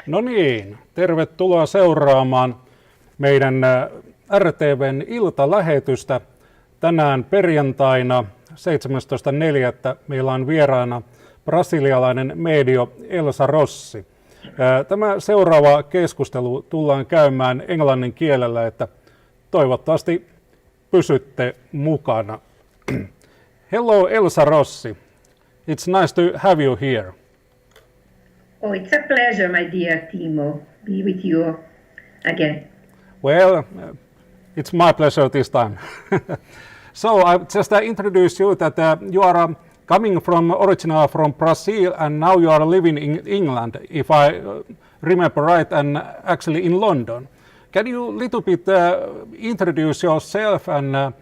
No niin, tervetuloa seuraamaan meidän RTVn iltalähetystä. Tänään perjantaina 17.4. meillä on vieraana brasilialainen meedio Elsa Rossi. Tämä seuraava keskustelu tullaan käymään englannin kielellä, että toivottavasti pysytte mukana. Hello Elsa Rossi, it's nice to have you here. Oh, it's a pleasure, my dear Timo, be with you again. Well, it's my pleasure this time. So I just introduce you that you are coming originally from Brazil and now you are living in England, if I remember right, and actually in London. Can you little bit introduce yourself and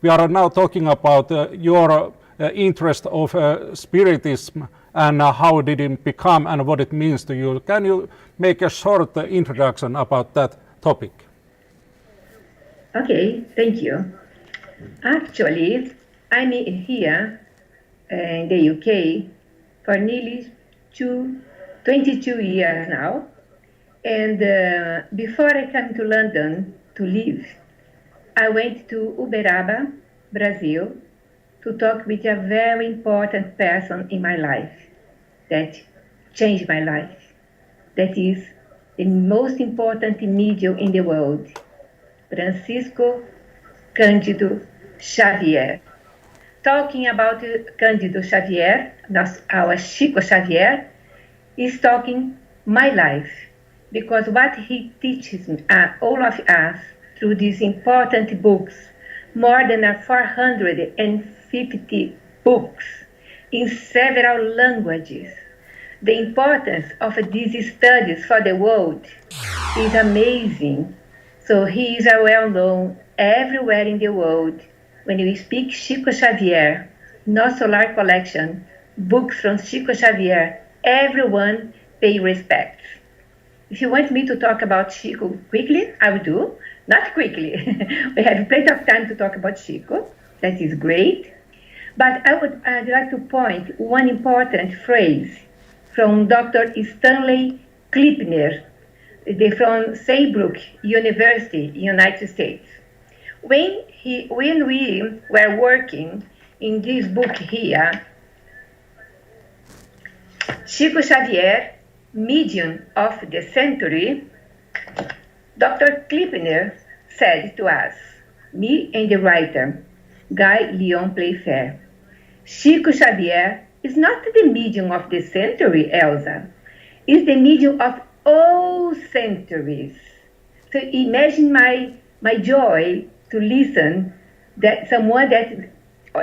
we are now talking about your interest of spiritism and how did it become and what it means to you. Can you make a short introduction about that topic? Okay, thank you. Actually, I'm here in the UK for nearly 22 years now. And before I came to London to live, I went to Uberaba, Brazil, to talk with a very important person in my life that changed my life. That is the most important medium in the world, Francisco Cândido Xavier. Talking about Cândido Xavier, our Chico Xavier, is talking my life, because what he teaches all of us through these important books, more than 450 books in several languages. The importance of these studies for the world is amazing. So he is well known everywhere in the world. When we speak Chico Xavier, No Solar Collection, books from Chico Xavier, everyone pay respect. If you want me to talk about Chico quickly, I will do. Not quickly. We have plenty of time to talk about Chico. That is great. But I'd like to point one important phrase from Dr. Stanley Klipner from Saybrook University, United States. When we were working in this book here, Chico Xavier, Medium of the Century, Dr. Klipner said to us, me and the writer, Guy Leon Playfair, Chico Xavier is not the medium of the century, Elsa. It's the medium of all centuries. So imagine my joy to listen that someone that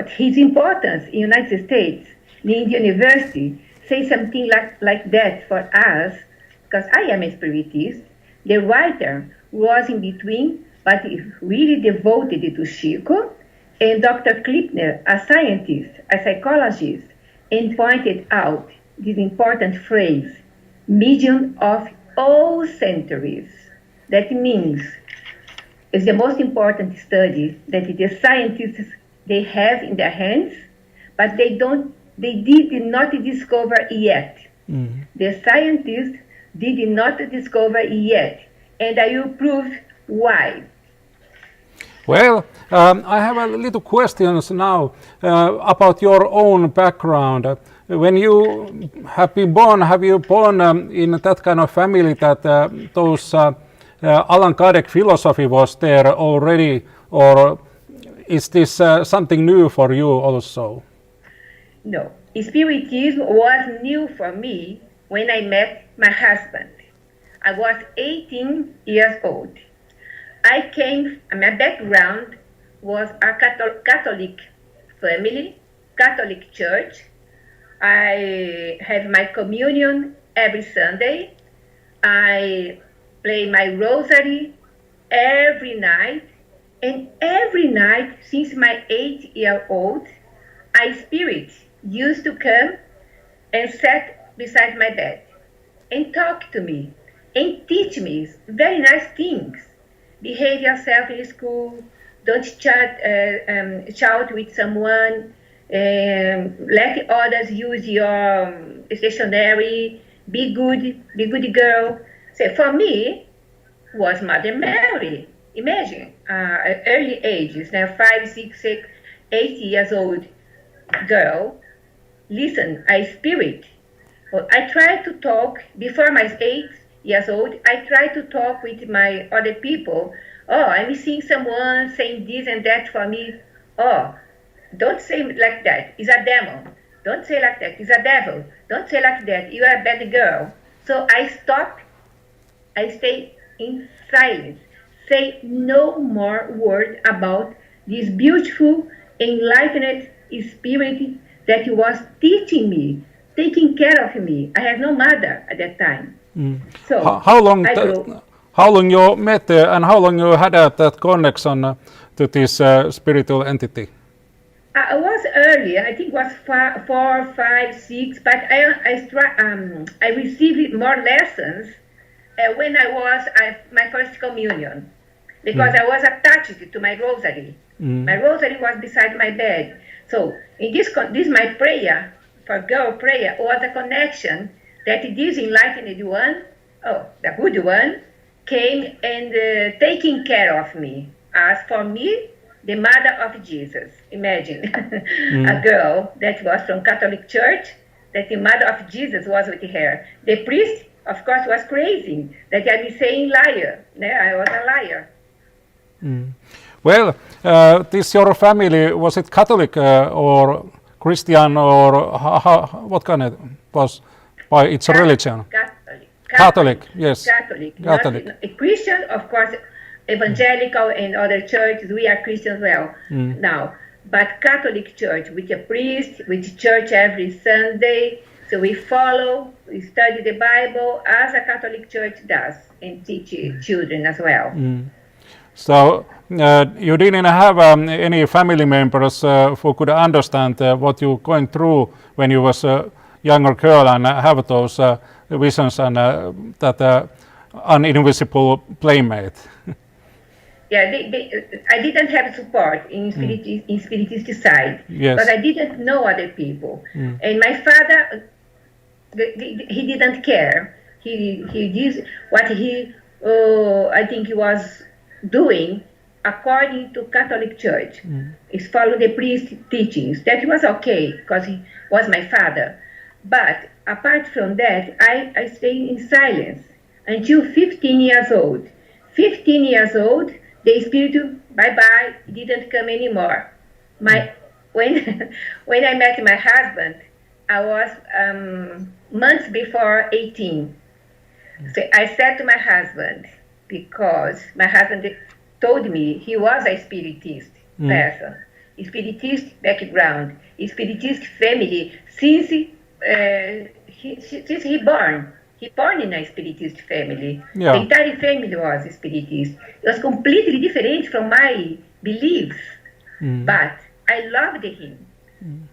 his importance in the United States, in the university, say something like that for us, because I am a spiritist. The writer was in between, but really devoted to Chico, and Dr. Klipner, a scientist, a psychologist, and pointed out this important phrase, medium of all centuries. That means it's the most important study that the scientists they have in their hands, but they did not discover yet. Mm-hmm. The scientists did not discover yet, and I will prove why. Well, I have a little questions now about your own background. When you have been born, have you born in that kind of family that those Allan Kardec philosophy was there already, or is this something new for you also? No, Spiritism was new for me when I met my husband. I was 18 years old. My background was a Catholic family, Catholic church. I have my communion every Sunday. I play my rosary every night. And every night, since my 8-year-old, a spirit used to come and sit beside my bed and talk to me and teach me very nice things. Behave yourself in school, don't shout with someone, let others use your stationery, be good girl. So for me, was Mother Mary. Imagine, early ages, now 5, 6, 8 years old girl. Listen, I spirit. Well, I try to talk before my 8 years old. I try to talk with my other people. Oh, I'm seeing someone saying this and that for me. Oh, don't say like that. It's a demon. Don't say like that. It's a devil. Don't say like that. You are a bad girl. So I stop. I stay in silence. Say no more word about this beautiful, enlightened spirit that was teaching me, taking care of me. I had no mother at that time. So how long you met and how long you had that connection to this spiritual entity? I was early. I think it was 4, 5, 6. But I received more lessons when I was my first communion, because I was attached to my rosary. My rosary was beside my bed. So in this my prayer for girl prayer was a connection that this enlightened one, the good one, came and taking care of me. As for me, the mother of Jesus. Imagine a girl that was from Catholic Church, that the mother of Jesus was with her. The priest, of course, was crazy that I be saying liar. I was a liar. Well, this your family, was it Catholic or Christian, or what kind of was by its religion? Catholic, yes. Catholic. Not a Christian, of course, evangelical and other churches. We are Christians well now. But Catholic Church, with a priest, with church every Sunday. So we follow, we study the Bible as a Catholic Church does, and teach children as well. So you didn't have any family members who could understand what you going through when you was a younger girl and have those visions and that an invisible playmate. Yeah, I didn't have support in spiritist side, but I didn't know other people. And my father, he didn't care. He did what I think he was doing according to Catholic Church. Is follow the priest teachings. That was okay because he was my father. But apart from that, I stayed in silence until 15 years old. 15 years old, the spirit, bye-bye, didn't come anymore. When I met my husband, I was months before 18. So I said to my husband, because my husband told me he was a spiritist person, a spiritist background, a spiritist family, since he born. He born in a spiritist family. Yeah. The entire family was a spiritist. It was completely different from my beliefs, but I loved him.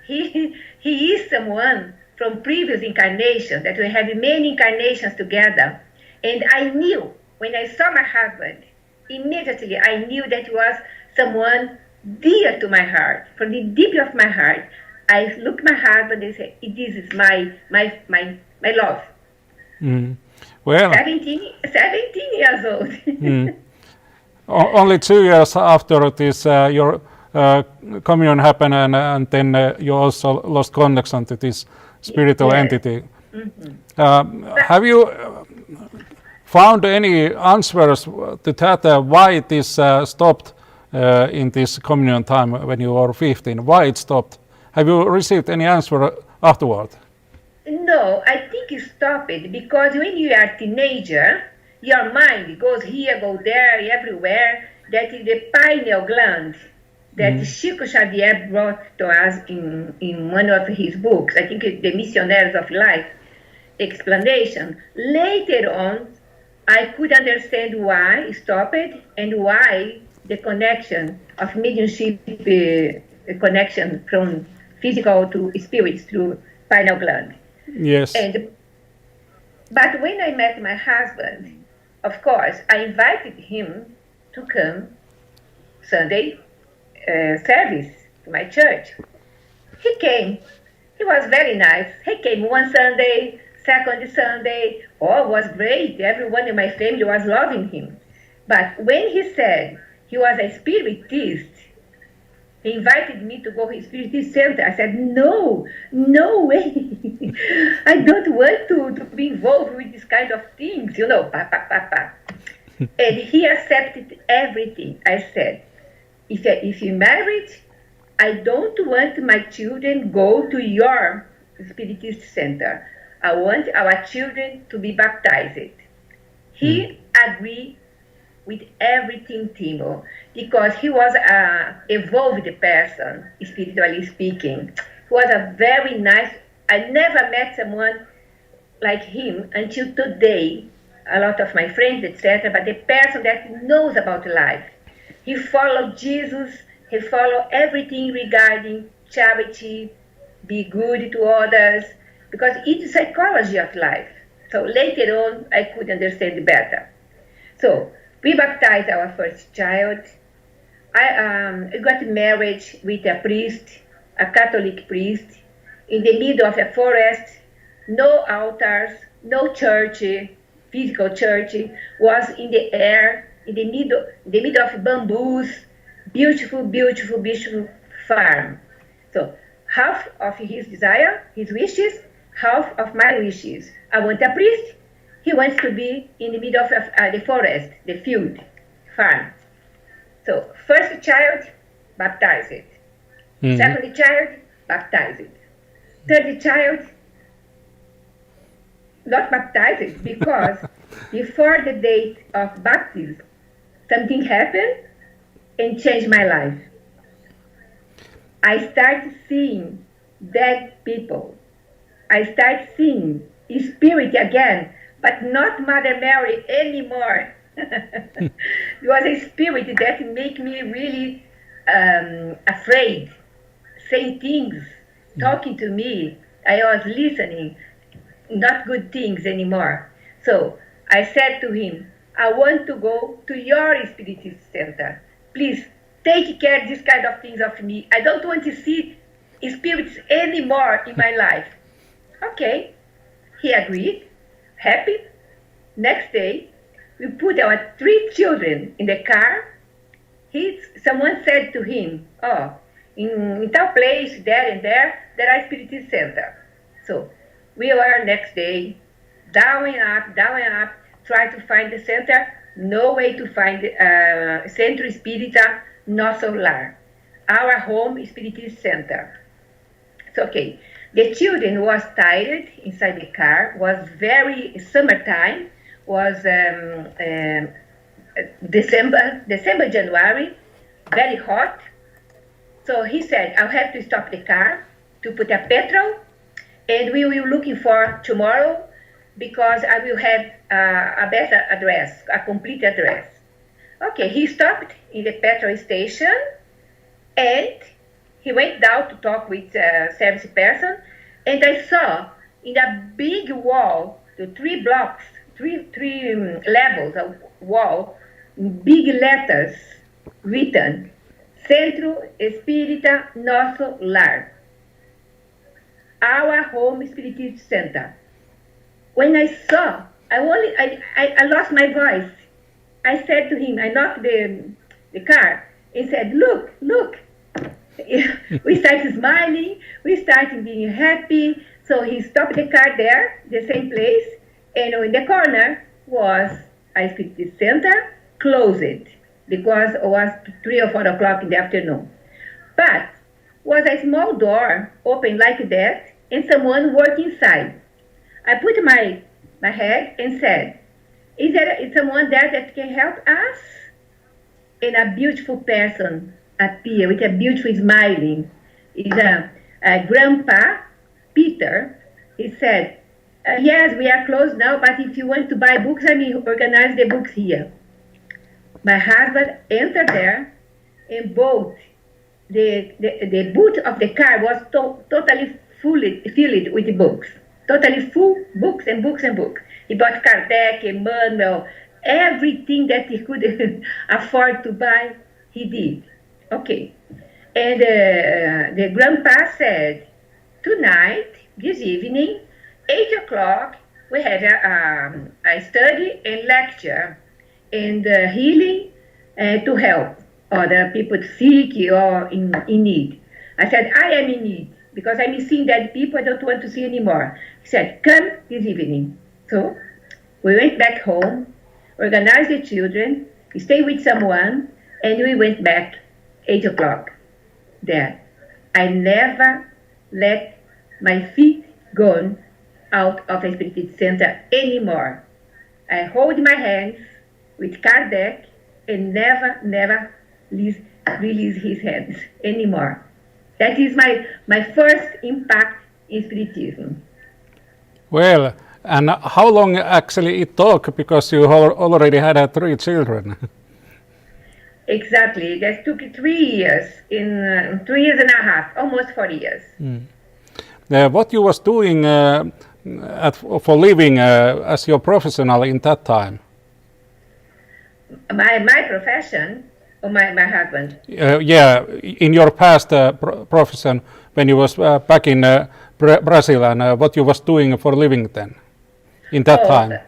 He is someone from previous incarnations, that we have many incarnations together. And I knew, when I saw my husband, immediately I knew that he was someone dear to my heart. From the deep of my heart, I looked at my husband and said, this is my love. Well, 17 years old. Only 2 years after this, your communion happened, and then you also lost connection to this spiritual entity. Have you found any answers to that? Why this stopped in this communion time when you were 15? Why it stopped? Have you received any answer afterward? No, I think it stopped because when you are a teenager, your mind goes here, go there, everywhere. That is the pineal gland that Chico Xavier brought to us in one of his books. I think it's The Missionaries of Life explanation. Later on, I could understand why it stopped and why the connection of mediumship connection from physical to spirits through pineal gland. Yes. But when I met my husband, of course, I invited him to come Sunday service to my church. He came. He was very nice. He came one Sunday, Second Sunday, oh, was great. Everyone in my family was loving him. But when he said he was a spiritist, he invited me to go to his spiritist center. I said, no way. I don't want to be involved with this kind of things, And he accepted everything. I said, if you married, I don't want my children go to your spiritist center. I want our children to be baptized. He agreed with everything, Timo, because he was an evolved person, spiritually speaking. He was a very nice, I never met someone like him until today. A lot of my friends, etc., but the person that knows about life. He followed Jesus, he followed everything regarding charity, be good to others, because it's psychology of life. So later on, I could understand better. So we baptized our first child. I got married with a priest, a Catholic priest, in the middle of a forest, no altars, no church, physical church, was in the air, in the middle of bamboos, beautiful farm. So half of his desire, his wishes, half of my wishes. I want a priest. He wants to be in the middle of the forest, the field, farm. So first child, baptized. Second child, baptized. Third child, not baptized, because before the date of baptism, something happened and changed my life. I started seeing dead people. I started seeing spirit again, but not Mother Mary anymore. It was a spirit that made me really afraid, saying things, talking to me. I was listening, not good things anymore. So I said to him, I want to go to your spiritist center. Please take care of this kind of things of me. I don't want to see spirits anymore in my life. Okay, he agreed, happy. Next day, we put our 3 children in the car. Someone said to him, oh, in tal place, there and there are spiritist center. So we were next day, down and up, try to find the center. No way to find Centro Espírita Nosso Lar, our home spiritist center. So, okay, the children was tired inside the car, was very summertime, was December, January, very hot. So he said, I'll have to stop the car to put a petrol, and we will looking for tomorrow, because I will have a better address, a complete address. Okay, he stopped in the petrol station, and he went down to talk with a service person, and I saw in a big wall, the 3 blocks, three levels of wall, big letters written, Centro Espírita Nosso Lar, our home spiritist center. When I saw, I lost my voice. I said to him, I knocked the car and said, look. We started smiling, we started being happy. So he stopped the car there, the same place, and in the corner was a spiritist center, closed, because it was 3 or 4 o'clock in the afternoon. But was a small door open like that, and someone worked inside. I put my head and said, is there someone there that can help us? And a beautiful person appeared with a beautiful smiling. It's a grandpa, Peter. He said, yes, we are closed now, but if you want to buy books, I mean, organize the books here. My husband entered there and bought the boot of the car was totally filled with books. Totally full, books and books and books. He bought Kardec, Emmanuel, everything that he could afford to buy, he did. Okay. And the grandpa said, tonight, this evening, 8 o'clock, we had a study and lecture and healing to help other people sick or in need. I said, I am in need because I'm seeing that people I don't want to see anymore. He said, come this evening. So we went back home, organized the children, stayed with someone, and we went back 8 o'clock there. I never let my feet go out of a spiritual center anymore. I hold my hands with Kardec and never release his hands anymore. That is my first impact in spiritism. Well, and how long actually it took, because you already had 3 children? Exactly, that took 3 years, in 3 years and a half, almost 4 years. What you was doing for living as your professional in that time? My profession, or my husband? Yeah, in your past profession, when you was back in Brazil, and what you was doing for living then, in that time?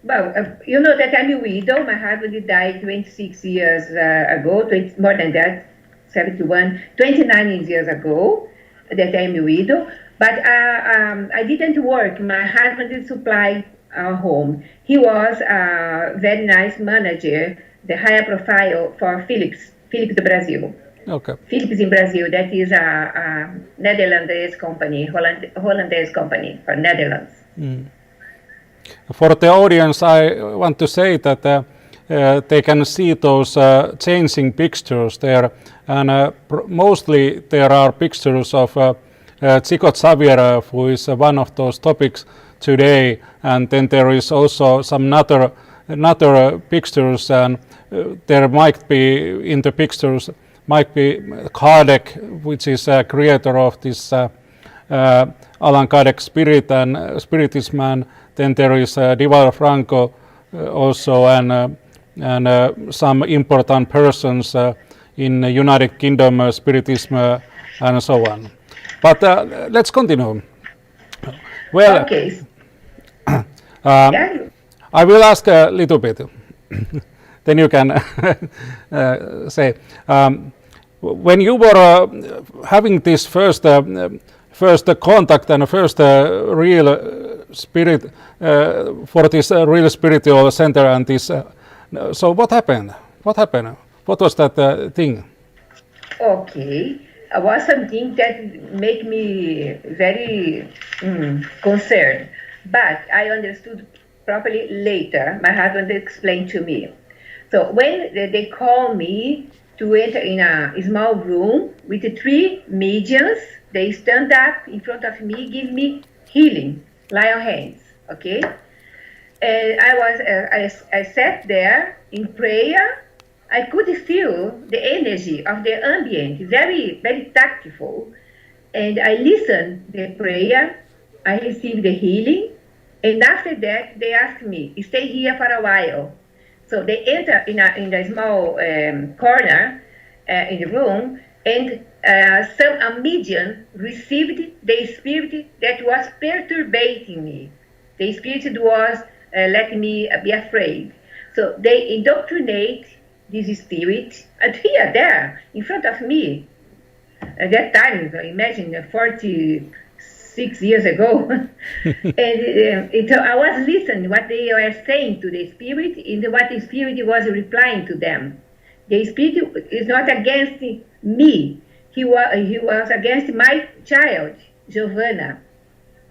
Well, you know that I'm a widow. My husband died 26 years ago, more than that, 29 years ago, that I'm a widow. But I didn't work. My husband did supply our home. He was a very nice manager, the higher profile for Philips do Brasil. Okay. Philips in Brazil, that is a Netherlands company, Hollandaise company for Netherlands. For the audience, I want to say that they can see those changing pictures there, and mostly there are pictures of Chico Xavier, who is one of those topics today, and then there is also some other pictures, and there might be in the pictures might be Kardec, which is a creator of this Allan Kardec spirit and spiritism, and then there is Dival Franco also, and some important persons in United Kingdom spiritism and so on. But let's continue. Well, okay. I will ask a little bit. Then you can say, when you were having this first contact and first real spirit for this real spiritual center, and this, so what happened? What happened? What was that thing? Okay, it was something that made me very concerned, but I understood properly later. My husband explained to me. So when they called me to enter in a small room with 3 mediums, they stand up in front of me, give me healing, lay on hands, okay? And I sat there in prayer. I could feel the energy of the ambient, very, very tactful. And I listened to the prayer. I received the healing. And after that, they asked me, stay here for a while. So they enter in a small corner in the room, and a medium received the spirit that was perturbating me. The spirit was letting me be afraid. So they indoctrinate this spirit, and here, there, in front of me. At that time, imagine 46 years ago. And so I was listening what they were saying to the spirit, and what the spirit was replying to them. The spirit is not against me. He was against my child, Giovanna,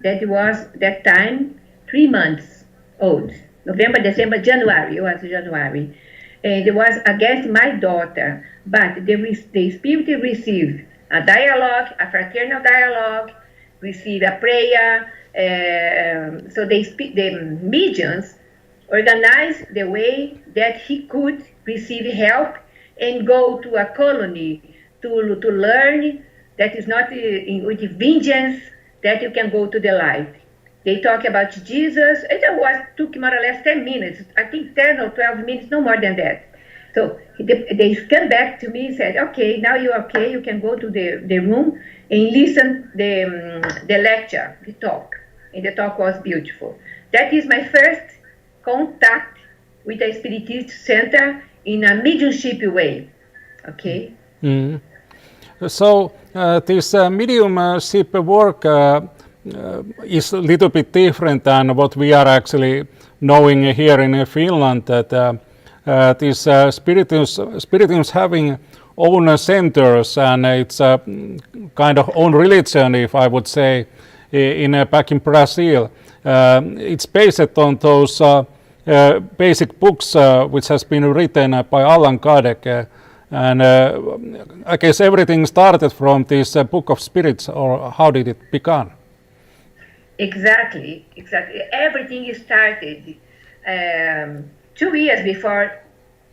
that was that time 3 months old. November, December, January, it was January. And it was against my daughter. But the spirit received a dialogue, a fraternal dialogue, received a prayer. So the mediums organized the way that he could receive help and go to a colony to learn that is not with vengeance, that you can go to the light. They talk about Jesus. It took more or less 10 minutes. I think 10 or 12 minutes, no more than that. So they came back to me and said, okay, now you're okay. You can go to the room and listen the lecture, the talk. and the talk was beautiful. That is my first contact with the Spiritist Center in a mediumship way. Okay. So this mediumship work is a little bit different than what we are actually knowing here in Finland. That these spirituals having own centers, and it's a kind of own religion, if I would say, back in Brazil. It's based on those basic books which has been written by Allan Kardec. And I guess everything started from this Book of Spirits, or how did it begin? Exactly. Everything started 2 years before,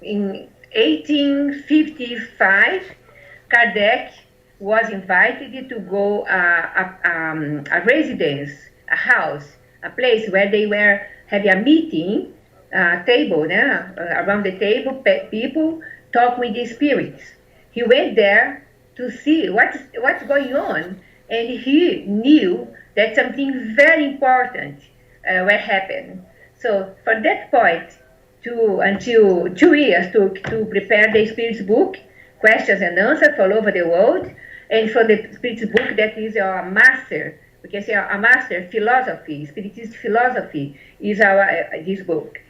in 1855, Kardec was invited to go a residence, a house, a place where they were having a meeting, table, around the table, people talk with the spirits. He went there to see what's going on, and he knew that something very important will happen. So from that point until 2 years took to prepare the Spirit's book, questions and answers all over the world, and for the Spirit's book, that is our master. We can say a master philosophy, Spiritist philosophy is this book.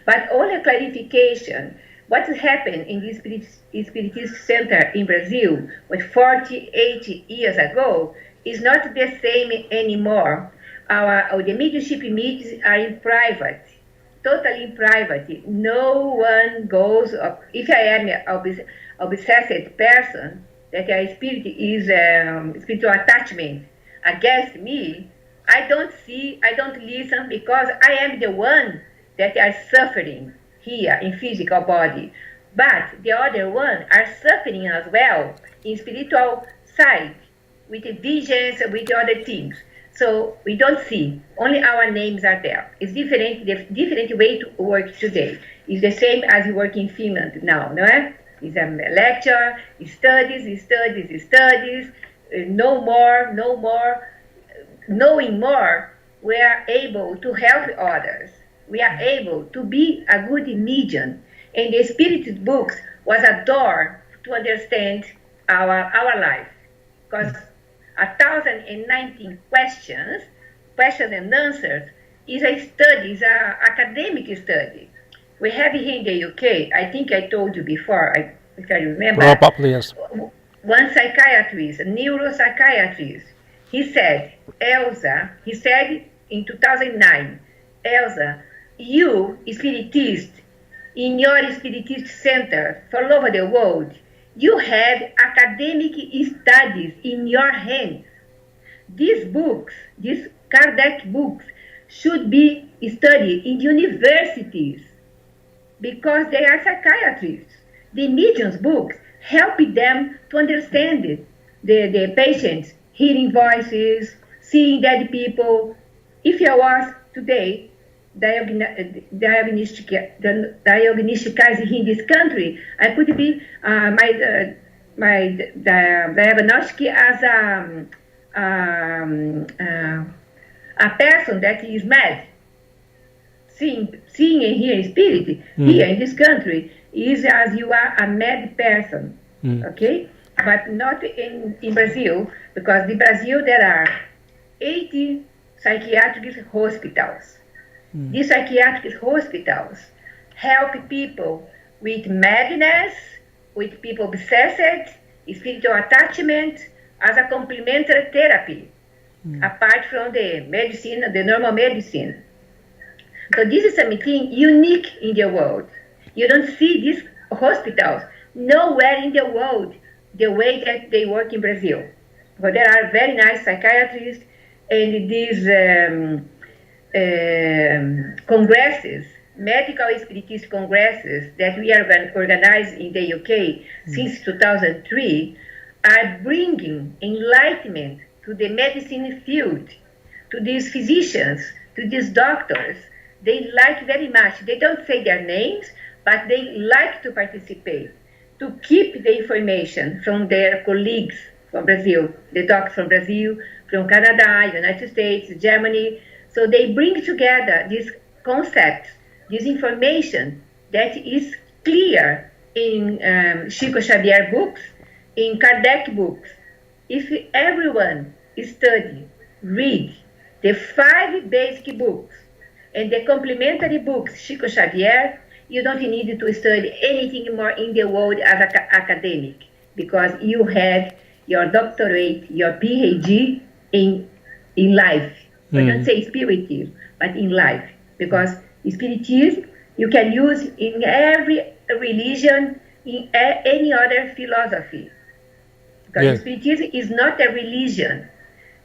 But only clarification. What happened in this Spiritist Center in Brazil 48 years ago is not the same anymore. The mediumship meetings are in private, totally in private. No one goes up. If I am an obsessed person, that a spirit is spiritual attachment against me, I don't see, I don't listen, because I am the one that are suffering here in physical body, but the other one are suffering as well in spiritual side, with visions, with other things. So we don't see, only our names are there. It's different way to work today. It's the same as you work in Finland now, no? It's a lecture, it's studies, no more, knowing more, we are able to help others. We are able to be a good medium. And the Spirit books was a door to understand our life. Because 1,019 questions and answers is a study, is an academic study. We have here in the UK, I think I told you before, if I remember. Probably, yes. One psychiatrist, a neuropsychiatrist, he said in 2009, Elsa, you, Spiritist, in your Spiritist center all over the world, you have academic studies in your hands. These books, these Kardec books, should be studied in universities because they are psychiatrists. The medium's books help them to understand it. The patients, hearing voices, seeing dead people. If I was today diagnosticized in this country, I could be my diagnostic as a person that is mad. Seeing and hearing spirit here in this country is as you are a mad person, okay? But not in Brazil, because in Brazil there are 80 psychiatric hospitals. These psychiatric hospitals help people with madness, with people obsessed, spiritual attachment, as a complementary therapy, apart from the medicine, the normal medicine. So this is something unique in the world. You don't see these hospitals nowhere in the world the way that they work in Brazil. But there are very nice psychiatrists, and these congresses, medical spiritist congresses that we are organized in the UK since 2003 are bringing enlightenment to the medicine field, to these physicians, to these doctors. They like very much. They don't say their names, but they like to participate, to keep the information from their colleagues from Brazil, the doctors from Brazil, from Canada, United States, Germany. So they bring together these concepts, this information that is clear in Chico Xavier books, in Kardec books. If everyone study, read the 5 basic books and the complementary books, Chico Xavier, you don't need to study anything more in the world as an academic, because you have your doctorate, your PhD in life. I don't say spiritism, but in life, because spiritism you can use in every religion, in any other philosophy. Because spiritism is not a religion.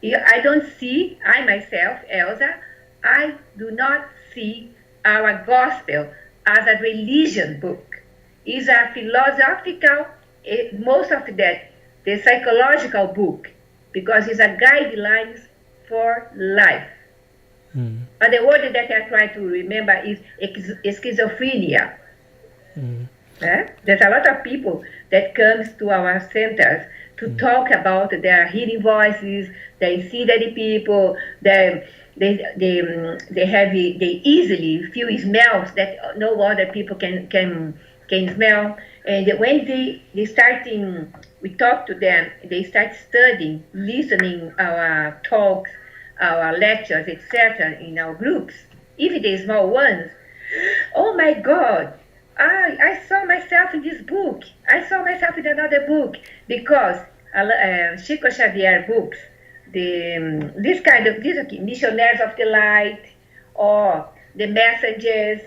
I don't see, I myself, Elsa, I do not see our gospel as a religion book. It's a philosophical, most of that, the psychological book, because it's a guidelines for life. But the word that I try to remember is schizophrenia. There's a lot of people that comes to our centers to talk about their hearing voices. They see that the people, they easily feel smells that no other people can smell. And when they starting, we talk to them, they start studying, listening our talks, our lectures, etc. in our groups, even the small ones. Oh my God, I saw myself in this book. I saw myself in another book, because Chico Xavier books, these Missionaries of the Light, or the Messengers,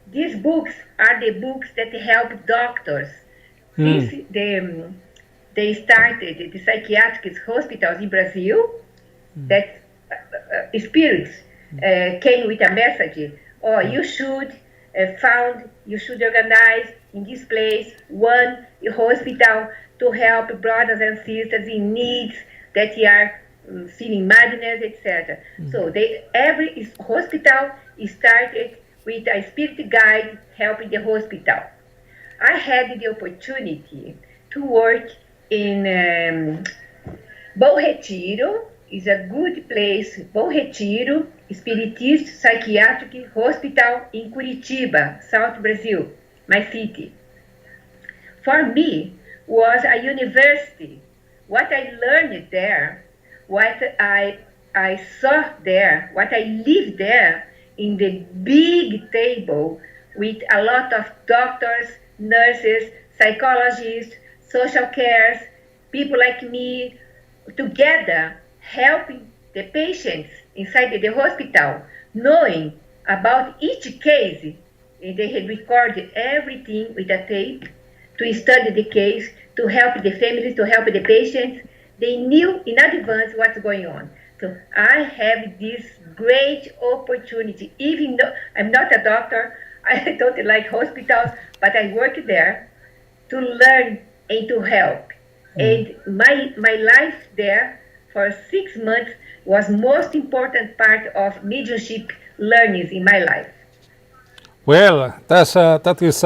these books are the books that help doctors. They started the psychiatric hospitals in Brazil, that spirits came with a message, or you should organize in this place one hospital to help brothers and sisters in needs that are feeling madness, etc. So every hospital started with a spirit guide helping the hospital. I had the opportunity to work in Bom Retiro. Is a good place, Bom Retiro, Spiritist Psychiatric Hospital in Curitiba, South Brazil, my city. For me, was a university. What I learned there, what I saw there, what I lived there, in the big table with a lot of doctors, nurses, psychologists, social cares, people like me, together helping the patients inside the hospital, knowing about each case. They had recorded everything with a tape to study the case, to help the families, to help the patients. They knew in advance what's going on. So I have this great opportunity, even though I'm not a doctor, I don't like hospitals, but I work there to learn and to help. And my life there for 6 months was most important part of mediumship learnings in my life. Well, that is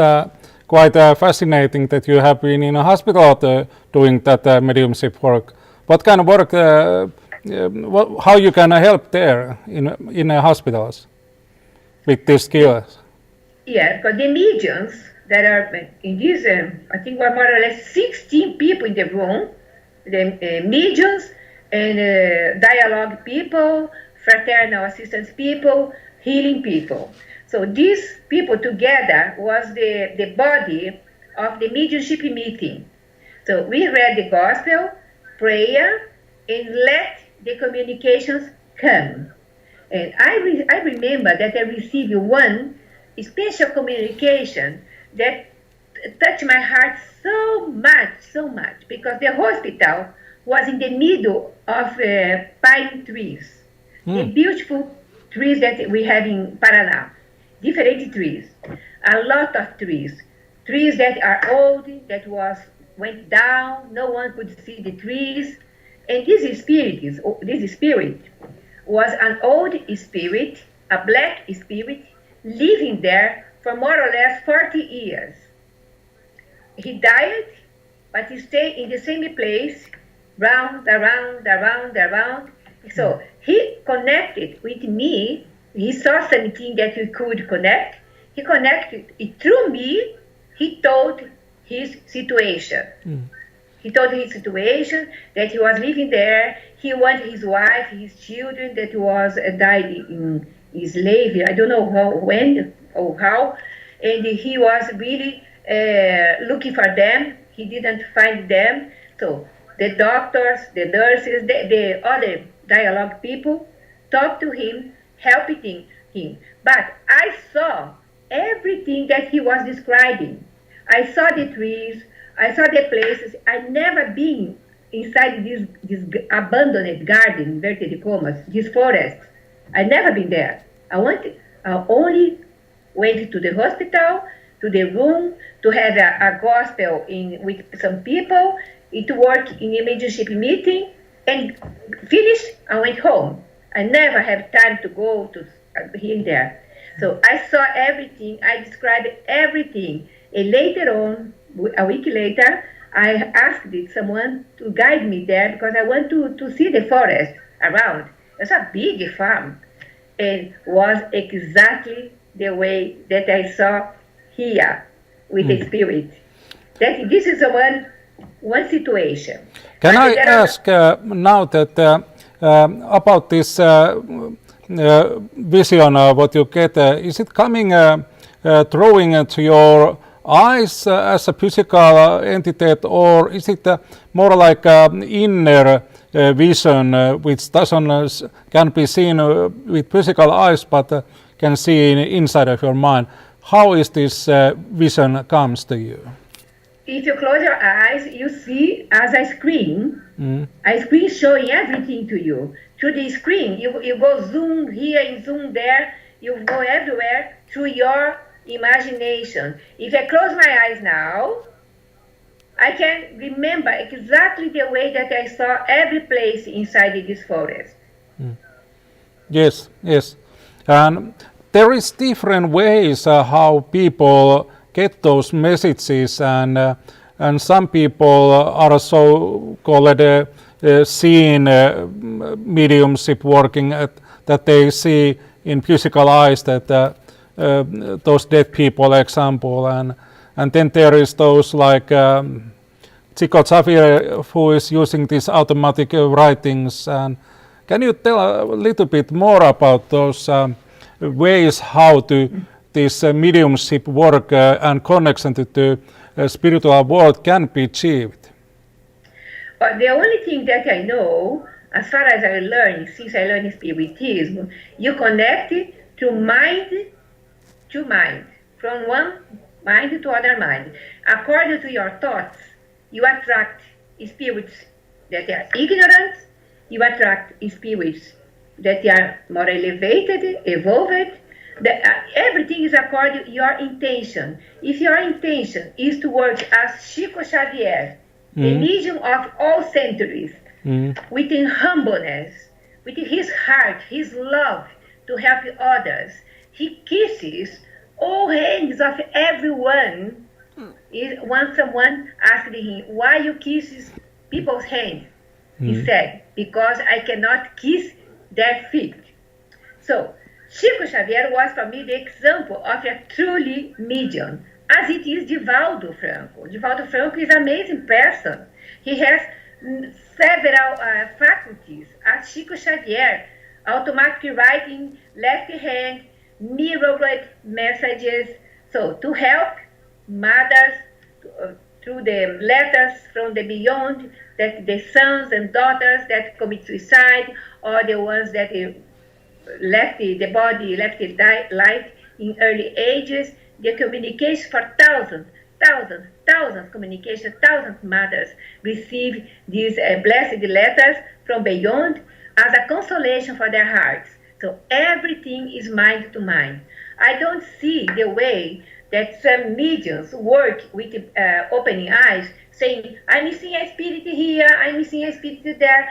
quite fascinating that you have been in a hospital doing that mediumship work. What kind of work, how you can help there in hospitals with these skills? Yeah, because the mediums that are in this, I think we're more or less 16 people in the room, the mediums and dialogue people, fraternal assistance people, healing people. So these people together was the body of the mediumship meeting. So we read the gospel, prayer, and let the communications come. And I remember that I received one special communication that touched my heart so much, because the hospital was in the middle of pine trees, the beautiful trees that we have in Paraná, different trees, a lot of trees that are old, that went down, no one could see the trees, and this spirit was an old spirit, a black spirit, living there for more or less 40 years. He died, but he stayed in the same place, round, So he connected with me. He saw something that we could connect. He connected it through me. He told his situation. He told his situation, that he was living there. He wanted his wife, his children that was died in slavery. I don't know when or how. And he was really looking for them. He didn't find them. So the doctors, the nurses, the other dialogue people talked to him, helping him. But I saw everything that he was describing. I saw the trees, I saw the places. I never been inside this abandoned garden, inverted commas, this forest. I never been there. I only went to the hospital, to the room, to have a gospel with some people, to work in a mediumship meeting, and finish, I went home. I never have time to go to here and there. So I saw everything, I described everything. And later on, a week later, I asked someone to guide me there because I want to see the forest around. It's a big farm. And was exactly the way that I saw here with the spirit. That this is one situation. Can I ask now that about this vision, what you get, is it coming throwing into your eyes as a physical entity, or is it more like inner vision which can be seen with physical eyes but can see inside of your mind? How is this vision comes to you? If you close your eyes, you see as a screen showing everything to you. Through the screen, you go zoom here and zoom there, you go everywhere through your imagination. If I close my eyes now, I can remember exactly the way that I saw every place inside this forest. Yes. And there is different ways how people get those messages, and some people are so called seeing mediumship working that they see in physical eyes that those dead people example, and then there is those like Chico Xavier who is using these automatic writings. And can you tell a little bit more about those ways how this mediumship work and connection to the spiritual world can be achieved? The only thing that I know, as far as I learned, since I learned Spiritism, you connect to mind to mind, from one mind to other mind. According to your thoughts, you attract spirits that are ignorant, you attract spirits that are more elevated, evolved. Everything is according to your intention. If your intention is to work as Chico Xavier, the medium of all centuries, with humbleness, with his heart, his love to help others, he kisses all hands of everyone. Once someone asked him, why you kisses people's hands? He said, because I cannot kiss their feet. So, Chico Xavier was for me the example of a truly medium, as it is Divaldo Franco. Divaldo Franco is an amazing person. He has several faculties as Chico Xavier, automatic writing, left hand, mirrored messages, so to help mothers through the letters from the beyond, that the sons and daughters that commit suicide, or the ones that left the body, left the life in early ages, the communication for thousands communication, thousands mothers receive these blessed letters from beyond as a consolation for their hearts. So everything is mind to mind. I don't see the way that some mediums work with opening eyes, saying, I'm seeing a spirit here, I'm seeing a spirit there.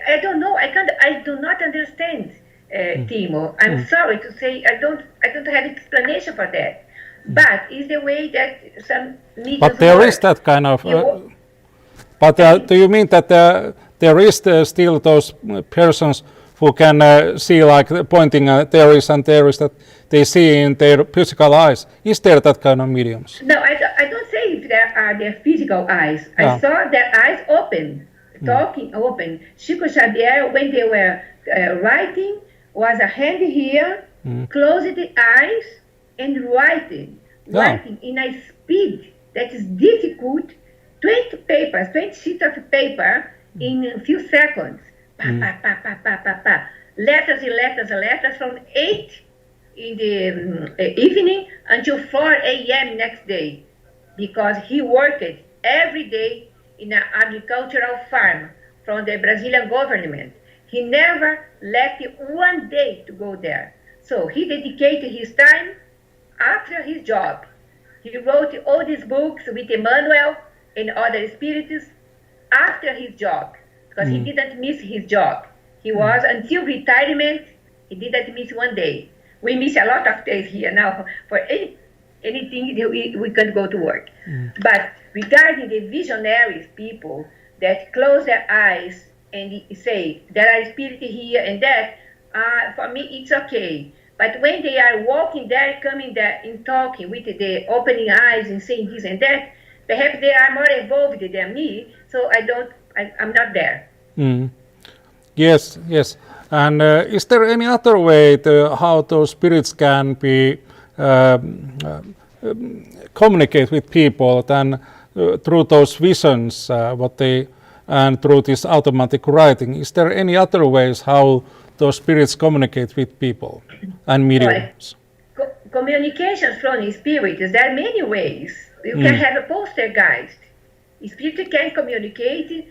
I don't know. I do not understand, Timo. I'm sorry to say I don't have explanation for that. But it's the way that some mediums But there work. is that kind of. But do you mean that there is still those persons who can see, like pointing theories and theories that they see in their physical eyes. Is there that kind of mediums? No, I don't say if there are their physical eyes. I saw their eyes open, talking open. Chico Xavier, when they were writing, was a hand here, closed the eyes, and writing in a speed that is difficult. 20 papers, 20 sheets of paper in a few seconds. Pa, pa, pa, pa, pa, pa, pa. Letters and letters and letters from 8 in the evening until 4 a.m. next day, because he worked every day in an agricultural farm from the Brazilian government. He never left one day to go there. So he dedicated his time after his job. He wrote all these books with Emmanuel and other spirits after his job, because he didn't miss his job. He was, until retirement, he didn't miss one day. We miss a lot of days here now for anything we can go to work. But regarding the visionaries people that close their eyes and say, there are spirits here and that, for me it's okay. But when they are walking there, coming there and talking with the opening eyes and saying this and that, perhaps they are more evolved than me, so I'm not there. Yes. And is there any other way how those spirits can be communicate with people than through those visions, and through this automatic writing? Is there any other ways how those spirits communicate with people and mediums? Communication from spirits, there are many ways. You can have a poltergeist. Spirit can communicate,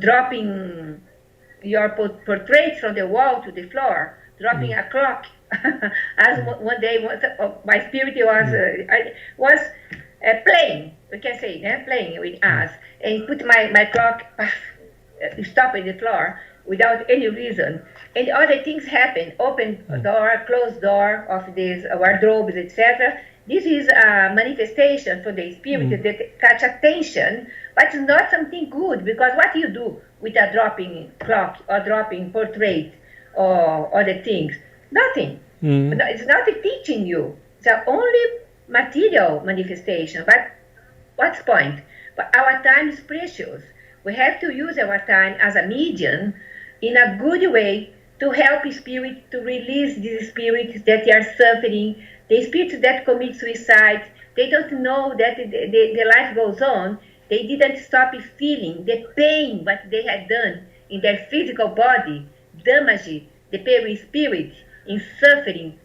dropping your portrait from the wall to the floor, dropping a clock. As one day, my spirit was playing, we can say, playing with us, and put my clock, stop at the floor without any reason. And other things happen, open door, closed door of these wardrobes, etc. This is a manifestation for the spirit that catch attention, but it's not something good, because what do you do with a dropping clock or dropping portrait or other things? Nothing. It's not teaching you. It's only material manifestation. But what's the point? But our time is precious. We have to use our time as a medium in a good way to help spirit to release these spirits that are suffering, the spirits that commit suicide. They don't know that the life goes on. They didn't stop feeling the pain what they had done in their physical body, damage the perispirit in suffering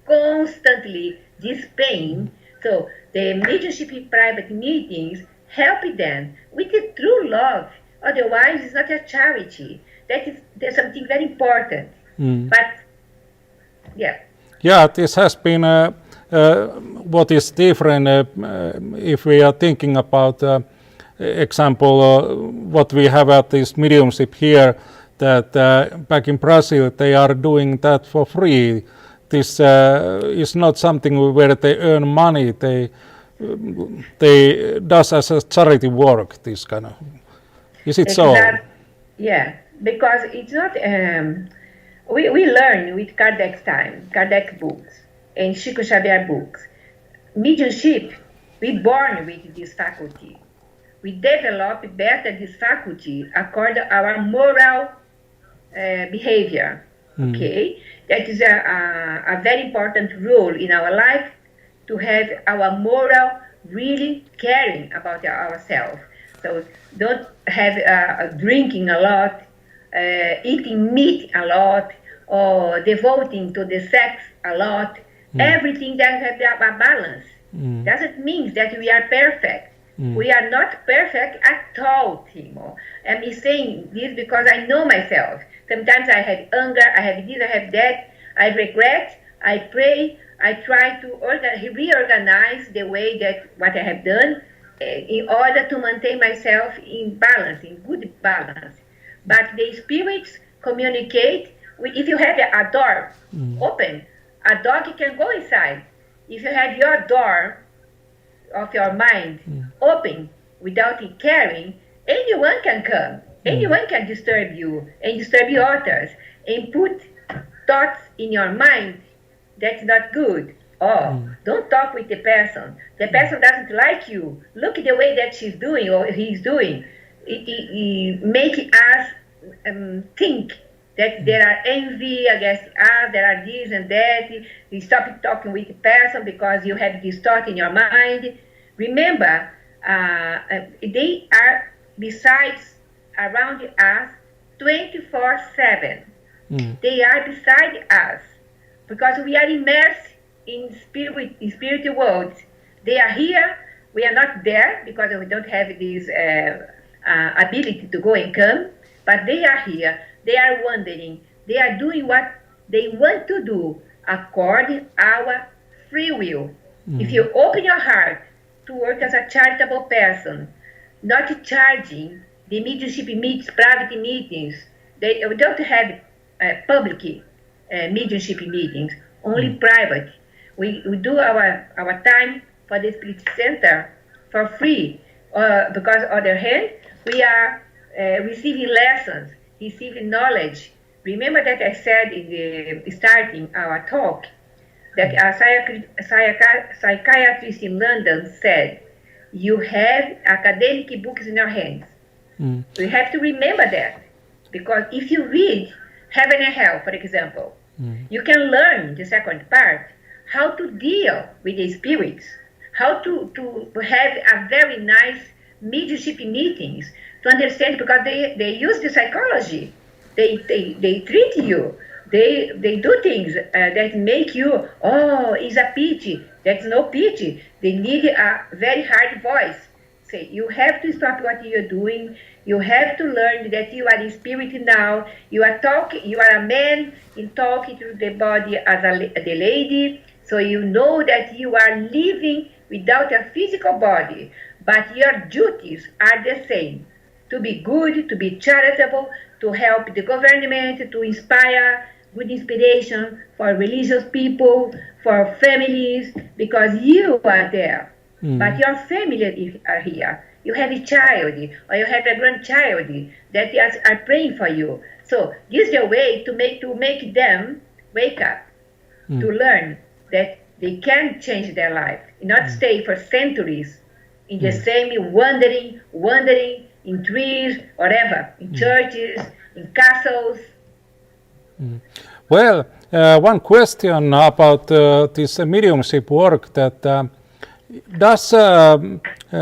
constantly, this pain. So the mediumship in private meetings help them with the true love. Otherwise, it's not a charity. There's something very important. But yeah, this has been what is different if we are thinking about example what we have at this mediumship here, that back in Brazil they are doing that for free. This is not something where they earn money. They does as a charity work, this kind of. Is it so? Yeah, because it's not. We learn with Kardec's time, Kardec books and Chico Xavier books. Mediumship, we born with this faculty. We develop better this faculty according to our moral behavior. Okay, that is a very important rule in our life, to have our moral really caring about ourselves. So don't have drinking a lot, eating meat a lot, or devoting to the sex a lot. Everything that has a balance. Doesn't mean that we are perfect. We are not perfect at all, Timo. I'm saying this because I know myself. Sometimes I have anger, I have this, I have that. I regret, I pray, I try to reorganize the way that what I have done in order to maintain myself in balance, in good balance. But the spirits communicate if you have a door open, a dog can go inside. If you have your door of your mind open without it caring, anyone can come Anyone can disturb you and disturb your others and put thoughts in your mind that's not good. Oh, don't talk with the person. The person doesn't like you. Look at the way that she's doing or he's doing. It make us think that there are envy against us, there are this and that. You stop talking with the person because you have this thought in your mind. Remember, they are besides around us 24/7. They are beside us because we are immersed in spiritual world. They are here. We are not there because we don't have this ability to go and come. But they are here. They are wondering. They are doing what they want to do according our free will. If you open your heart to work as a charitable person, not charging the mediumship meets, private meetings. We don't have public mediumship meetings, only private. We do our time for the Spirit Center for free, because on the other hand, we are receiving lessons, receiving knowledge. Remember that I said in the starting our talk that a psychiatrist in London said, you have academic books in your hands. We have to remember that, because if you read Heaven and Hell, for example, you can learn the second part, how to deal with the spirits, how to have a very nice mediumship meetings, to understand, because they use the psychology, they treat you, they do things that make you, oh, it's a pity. That's no pity. They need a very hard voice. Say, you have to stop what you're doing. You have to learn that you are in spirit now. You are a man in talking to the body as the lady. So you know that you are living without a physical body, but your duties are the same. To be good, to be charitable, to help the government, to inspire good inspiration for religious people, for families, because you are there. But your family are here. You have a child or you have a grandchild that are praying for you. So this is the way to make them wake up, to learn that they can change their life, not stay for centuries in the same wandering in trees, whatever, in churches, in castles. Well, one question about this mediumship work, that does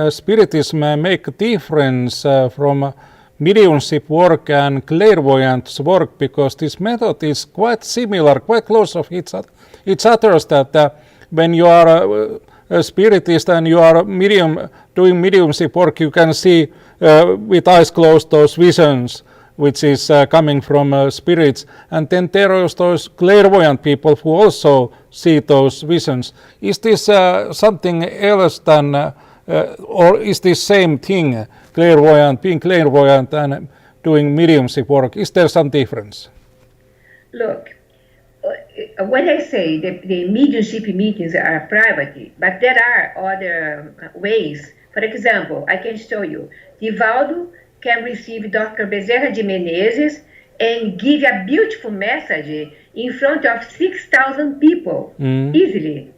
Spiritism make a difference from mediumship work and clairvoyance work, because this method is quite similar, quite close of each other, that when you are a spiritist and you are doing mediumship work, you can see with eyes closed those visions which is coming from spirits, and then there are those clairvoyant people who also see those visions. Is this something else than or is this same thing, being clairvoyant and doing mediumship work? Is there some difference? Look, when I say that the mediumship meetings are private, but there are other ways. For example, I can show you. Divaldo can receive Dr. Bezerra de Menezes and give a beautiful message in front of 6,000 people easily.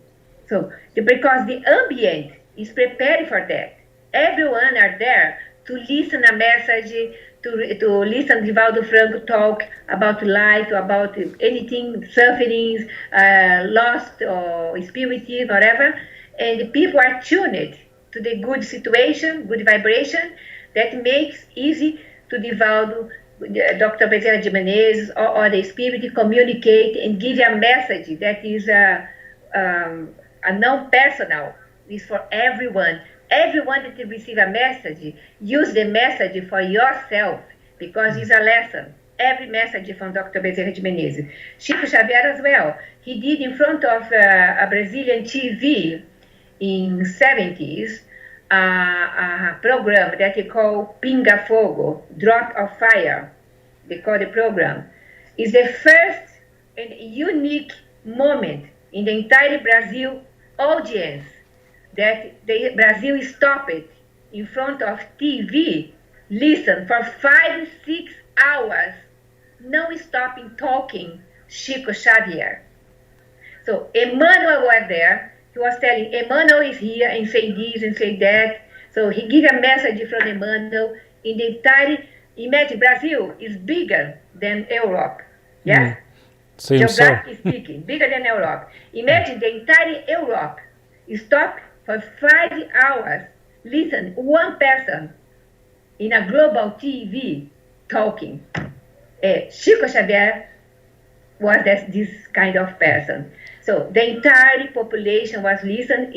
So, because the ambient is prepared for that. Everyone are there to listen a message, to listen Divaldo Franco talk about life, about anything, sufferings, lost or spiritism, whatever. And people are tuned to the good situation, good vibration, that makes easy to Divaldo, Dr. Bezerra de Menezes, or the spirit communicate and give a message that is a non-personal. It's for everyone. Everyone that receive a message, use the message for yourself, because it's a lesson. Every message from Dr. Bezerra de Menezes. Chico Xavier as well. He did in front of a Brazilian TV in 70s, a program that they call Pinga Fogo, Drop of Fire. They call the program. It's the first and unique moment in the entire Brazil audience that Brazil stopped in front of TV listen for 5-6 hours, no stopping talking Chico Xavier. So Emmanuel was there. He was telling Emmanuel is here and say this and say that. So he gave a message from Emmanuel in the entire. Imagine Brazil is bigger than Europe. Yes? Seems so. Geographically speaking, bigger than Europe. Imagine the entire Europe stop for 5 hours, listen, one person in a global TV talking. Chico Xavier was this kind of person. So the entire population was listening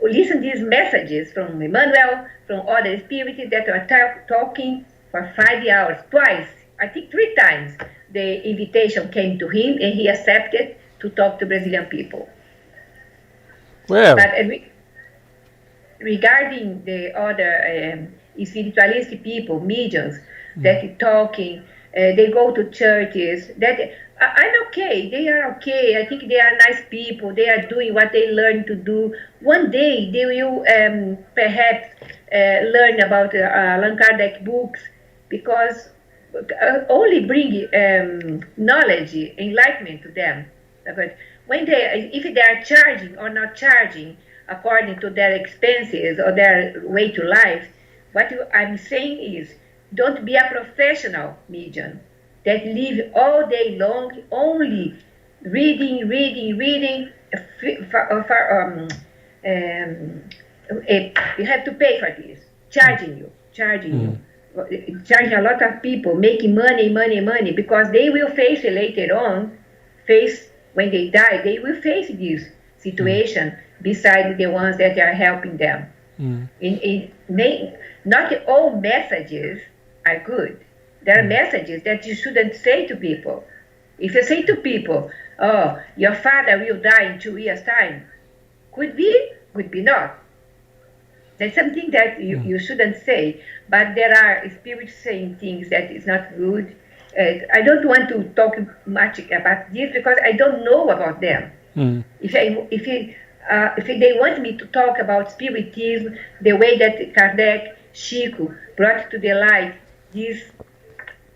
listen these messages from Emmanuel, from other spirits that were talking for 5 hours, twice, I think 3 times. The invitation came to him and he accepted to talk to Brazilian people. Well, But regarding the other spiritualistic people, mediums, that talking, they go to churches, that I'm okay, they are okay, I think they are nice people, they are doing what they learn to do. One day they will perhaps learn about Allan Kardec books, because only bring knowledge, enlightenment to them. But when if they are charging or not charging according to their expenses or their way to life, what I'm saying is, don't be a professional medium that live all day long only reading. You have to pay for this, charging you. Charging a lot of people, making money, because they will face it later on, when they die, they will face this situation beside the ones that are helping them. Not all messages are good. There are messages that you shouldn't say to people. If you say to people, oh, your father will die in 2 years' time, could be not. That's something that you shouldn't say. But there are spirits saying things that is not good. I don't want to talk much about this because I don't know about them. If they want me to talk about spiritism, the way that Kardec, Chico brought to the light these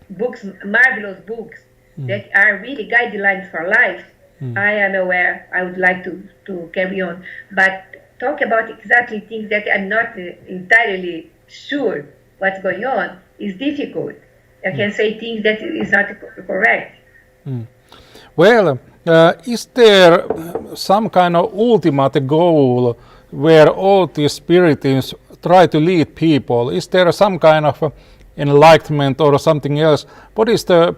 books, marvelous books that are really guidelines for life, I am aware. I would like to carry on, but talk about exactly things that I'm not entirely sure what's going on is difficult. I can say things that is not correct. Well, is there some kind of ultimate goal where all these spiritists try to lead people? Is there some kind of enlightenment or something else? What is the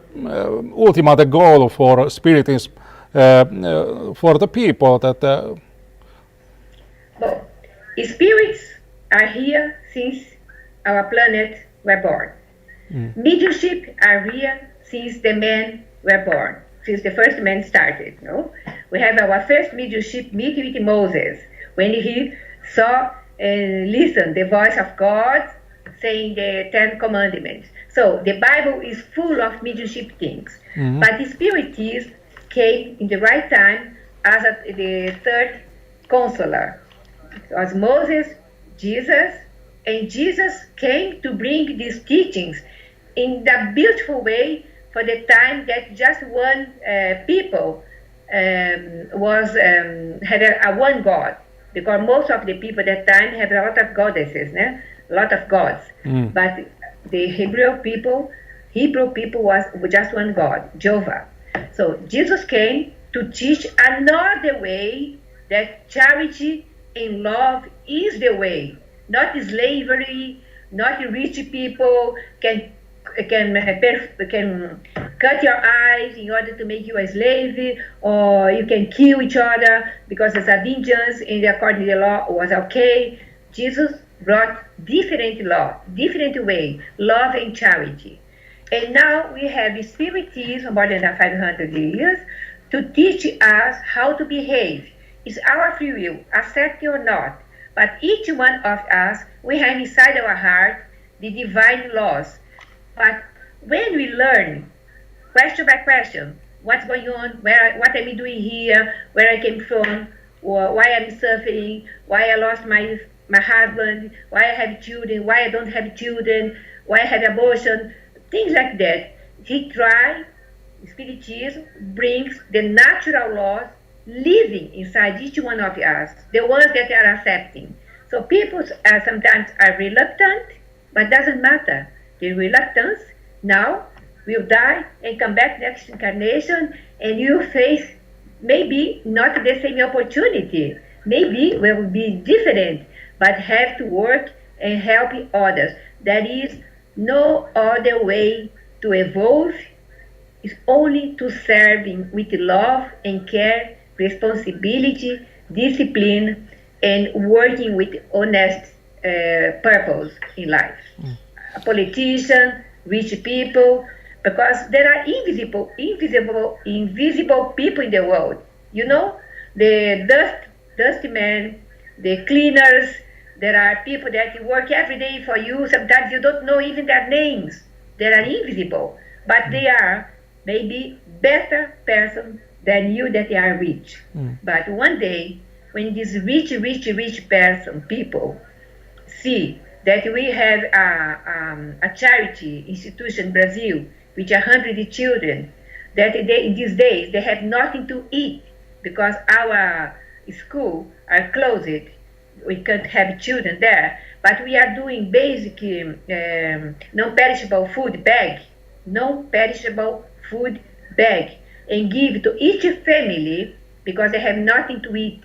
ultimate goal for spiritism for the people that? Well, spirits are here since our planet were born. Mediumship are here since the men were born, since the first man started. No, we have our first mediumship meeting with Moses when he saw and listened the voice of God saying the 10 commandments. So the Bible is full of mediumship things, but the spiritism came in the right time as the third counselor. It was Moses, Jesus, and Jesus came to bring these teachings in the beautiful way for the time that just one people had a one God, because most of the people at that time had a lot of goddesses, a lot of gods, but the Hebrew people was just one God, Jehovah. So Jesus came to teach another way, that charity and love is the way, not slavery, not rich people can cut your eyes in order to make you a slave, or you can kill each other because it's a vengeance and according to the law was okay. Jesus brought different law, different way, love and charity. And now we have spiritism more than 500 years to teach us how to behave. It's our free will, accept it or not. But each one of us, we have inside our heart the divine laws. But when we learn, question by question, what's going on, what am I doing here, where I came from, or why I'm suffering, why I lost my my husband, why I have children, why I don't have children, why I have abortion, things like that. Spiritism brings the natural laws living inside each one of us, the ones that are accepting. So people sometimes are reluctant, but doesn't matter. The reluctance now will die and come back next incarnation, and you face maybe not the same opportunity, maybe will be different, but have to work and help others. There is no other way to evolve. It's only to serving with love and care, responsibility, discipline, and working with honest purpose in life. A politician, rich people, because there are invisible people in the world. You know, the dusty men, the cleaners. There are people that work every day for you. Sometimes you don't know even their names. They are invisible, but they are maybe better person than you that they are rich. But one day, when these rich people see that we have a charity institution in Brazil with 100 children, that in these days they have nothing to eat because our schools are closed. We can't have children there, but we are doing basic non-perishable food bag, and give to each family because they have nothing to eat.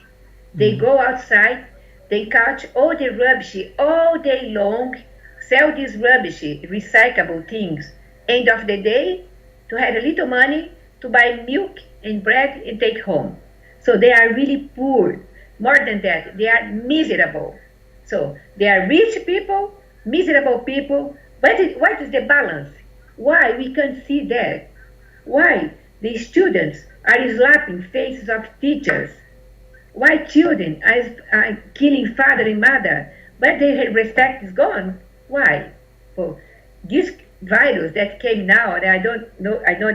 They go outside, they catch all the rubbish all day long, sell this rubbish, recyclable things. End of the day, to have a little money to buy milk and bread and take home. So they are really poor. More than that, they are miserable. So they are rich people, miserable people. What is the balance? Why we can't see that? Why the students are slapping faces of teachers? Why children are killing father and mother? But their respect is gone. Why? Well, this virus that came now, and I know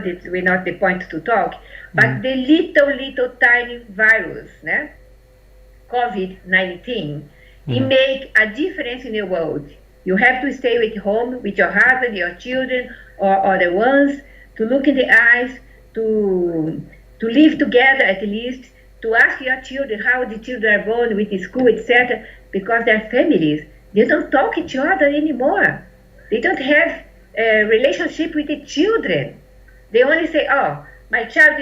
that we're not the point to talk, but the little tiny virus, COVID-19, it make a difference in the world. You have to stay at home with your husband, your children, or other ones, to look in the eyes, to live together at least, to ask your children how the children are going with the school, etc., because their families, they don't talk to each other anymore. They don't have a relationship with the children. They only say, oh, my child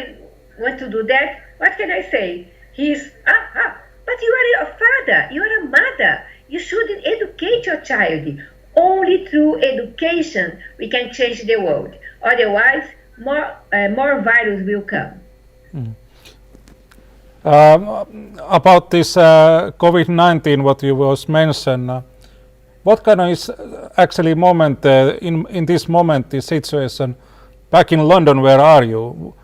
wants to do that. What can I say? But you are a father, you are a mother. You shouldn't educate your child. Only through education we can change the world. Otherwise, more virus will come. About this COVID-19, what you was mentioned, what kind of is actually moment in this moment, this situation, back in London? Where are you?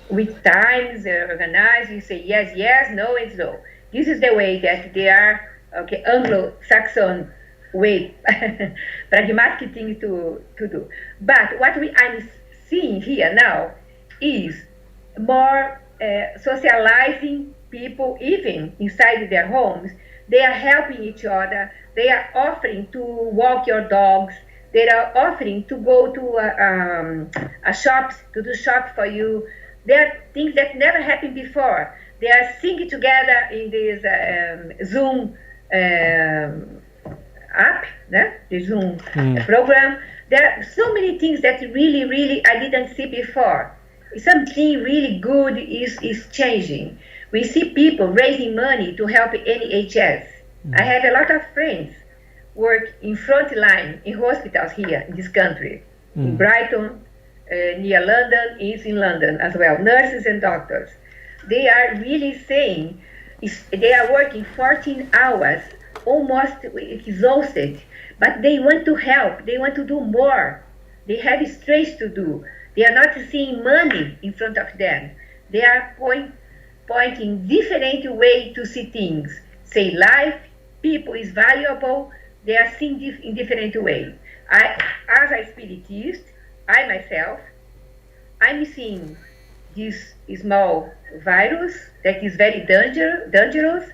With times organized, you say yes, no, it's no. This is the way that they are, Anglo-Saxon way, pragmatic thing to do. But what I'm seeing here now is more socializing people, even inside their homes. They are helping each other. They are offering to walk your dogs. They are offering to go to a shops, to do shop for you. There are things that never happened before. They are singing together in this Zoom app, the Zoom program. There are so many things that really I didn't see before. Something really good is changing. We see people raising money to help NHS. I have a lot of friends work in front line in hospitals here in this country, in Brighton, near London, is in London as well, nurses and doctors. They are really saying they are working 14 hours, almost exhausted, but they want to help, they want to do more. They have stress to do. They are not seeing money in front of them. They are pointing different way to see things. Say life, people is valuable, they are seeing in different way. As a spiritist, I myself, I'm seeing this small virus that is very dangerous.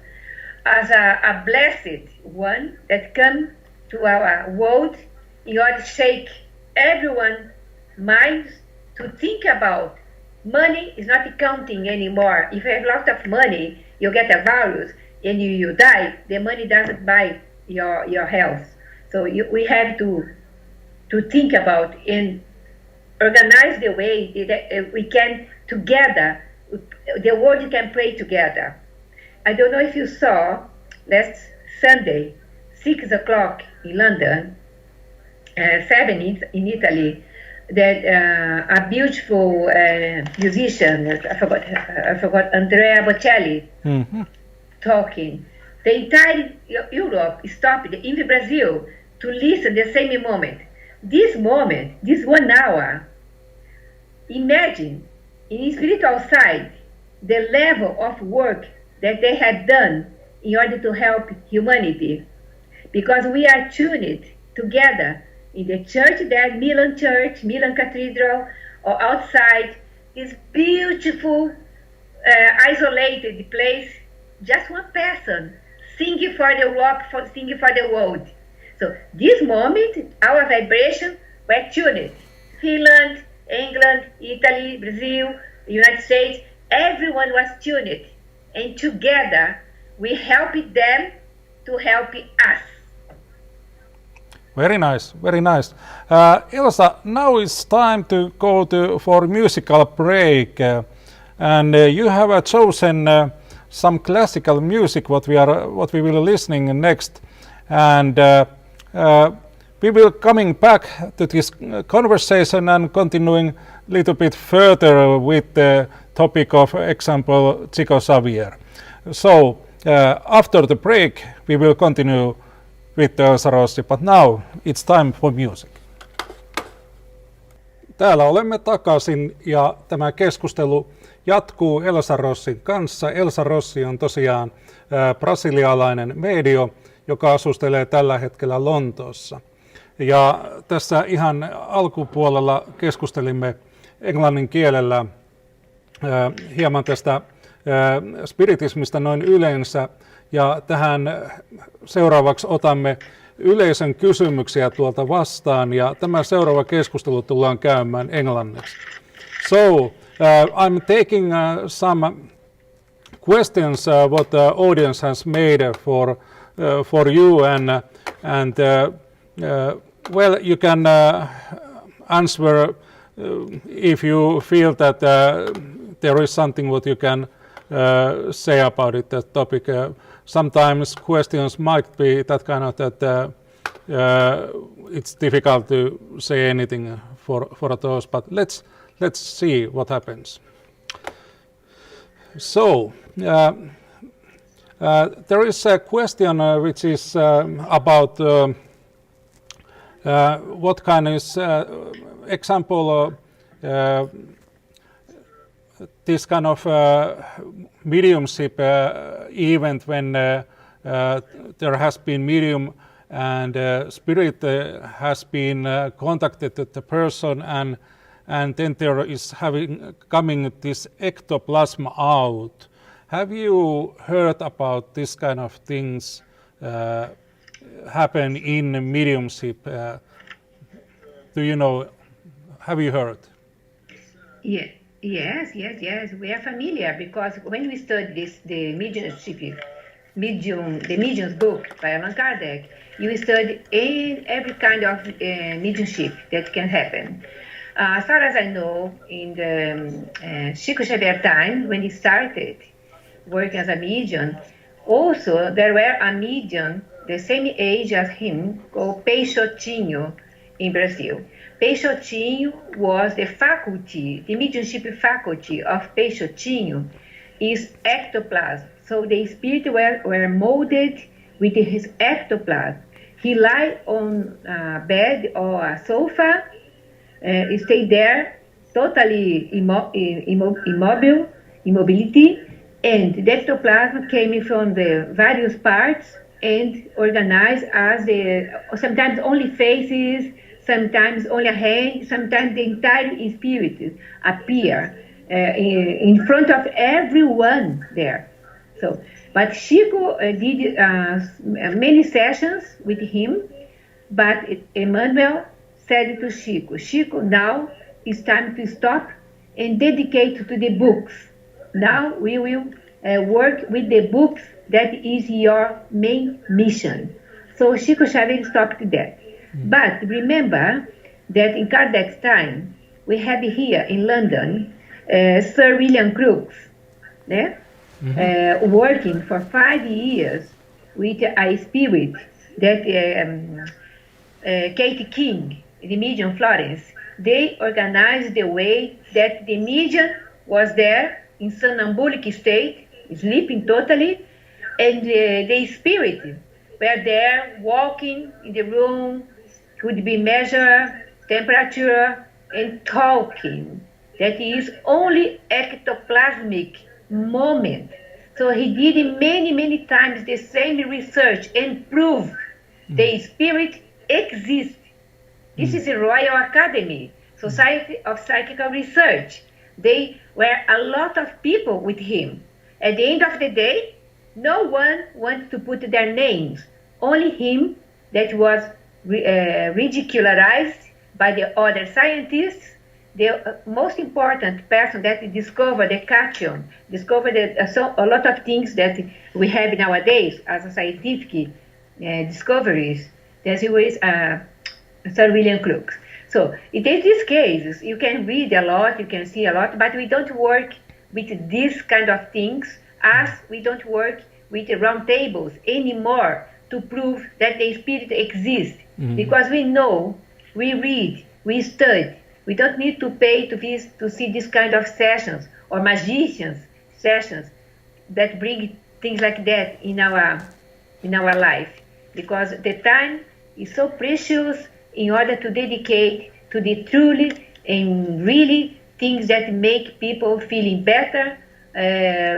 as a blessed one that come to our world in order to shake everyone's minds to think about money is not counting anymore. If you have lots of money, you get a virus and you die, the money doesn't buy your health. So we have to think about and organize the way that we can together, the world can pray together. I don't know if you saw last Sunday, 6 o'clock in London, 7 in Italy, that a beautiful musician, I forgot Andrea Bocelli, talking. The entire Europe stopped in Brazil to listen the same moment. This moment, this 1 hour, imagine in spiritual side the level of work that they had done in order to help humanity. Because we are tuned together in the church there, Milan Church, Milan Cathedral, or outside this beautiful, isolated place, just one person singing for the rock, singing for the world. So this moment, our vibration were tuned. Finland, England, Italy, Brazil, United States, everyone was tuned. And together, we helped them to help us. Very nice, very nice. Elsa, now it's time to go for musical break. And you have chosen some classical music what we will listening next. And we will coming back to this conversation and continuing a little bit further with the topic of example Chico Xavier. So after the break we will continue with Elsa Rossi, but now it's time for music. Täällä olemme takaisin ja tämä keskustelu jatkuu Elsa Rossin kanssa. Elsa Rossi on tosiaan brasilialainen meedio, joka asustelee tällä hetkellä Lontoossa. Ja tässä ihan alkupuolella keskustelimme englannin kielellä hieman tästä spiritismista noin yleensä. Ja tähän seuraavaksi otamme yleisön kysymyksiä tuolta vastaan. Ja tämä seuraava keskustelu tullaan käymään englanniksi. So, I'm taking some questions what the audience has made for you and well, you can answer if you feel that there is something what you can say about it, that topic. Sometimes questions might be that kind of that it's difficult to say anything for those, but let's see what happens. So there is a question which is about what kind of example this kind of mediumship event when there has been medium and spirit has been contacted with the person and then there is coming this ectoplasm out. Have you heard about this kind of things happen in mediumship? Do you know? Have you heard? Yeah. Yes. We are familiar because when we study the medium's book by Allan Kardec, you study every kind of mediumship that can happen. As far as I know, in the Chico Xavier time, when he started working as a medium, also there were a medium the same age as him called Peixotinho in Brazil. Peixotinho was the faculty, the mediumship faculty of Peixotinho is ectoplasm. So the spirit were molded with his ectoplasm. He lied on a bed or a sofa, stayed there totally immobility, and the ectoplasm came from the various parts and organized as sometimes only faces, sometimes only a hand, sometimes the entire spirit appear in front of everyone there. So But Chico did many sessions with him, but Emmanuel said to Chico, now it's time to stop and dedicate to the books. Now we will work with the books. That is your main mission. So Chico Xavier stopped that. But remember that in Kardec's time, we have here in London Sir William Crookes, yeah? Working for 5 years with a spirit that Kate King, the medium Florence, they organized the way that the medium was there in somnambulic state, sleeping totally, and the spirit were there walking in the room, could be measure temperature and talking. That is only ectoplasmic moment. So he did many times the same research and proved the spirit exists. This is a Royal Academy, Society of Psychical Research. They were a lot of people with him. At the end of the day, no one wanted to put their names. Only him that was ridicularized by the other scientists. The most important person that discovered the cation, discovered a lot of things that we have nowadays as scientific discoveries. There's always Sir William Crookes. So in these cases, you can read a lot, you can see a lot, but we don't work with these kind of things as we don't work with round tables anymore to prove that the spirit exists. Because we know, we read, we study. We don't need to pay to see this kind of sessions or magicians sessions that bring things like that in our life, because the time is so precious in order to dedicate to the truly and really things that make people feeling better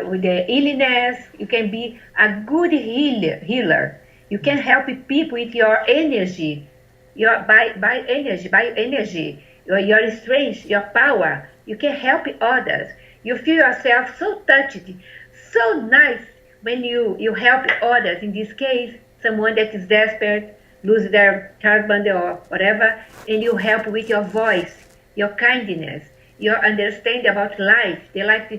with the illness. You can be a good healer. You can help people with your energy, your bioenergy. Your strength, your power. You can help others. You feel yourself so touched, so nice when you help others. In this case, someone that is desperate, lose their husband or whatever, and you help with your voice, your kindness, your understanding about life. The life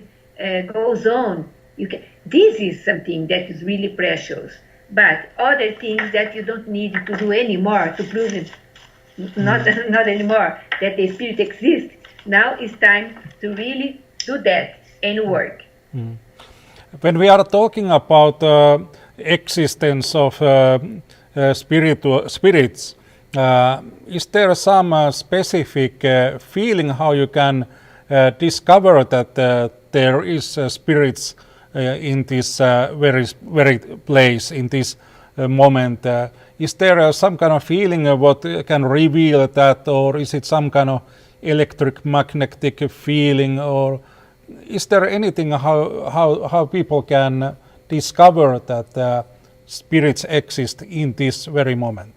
goes on. This is something that is really precious. But other things that you don't need to do anymore to prove it. Not anymore that the spirit exists. Now it's time to really do that and work. When we are talking about existence of spirits, is there some specific feeling how you can discover that there is spirits in this very place, in this moment? Is there some kind of feeling of what can reveal that, or is it some kind of electric-magnetic feeling, or is there anything how people can discover that spirits exist in this very moment?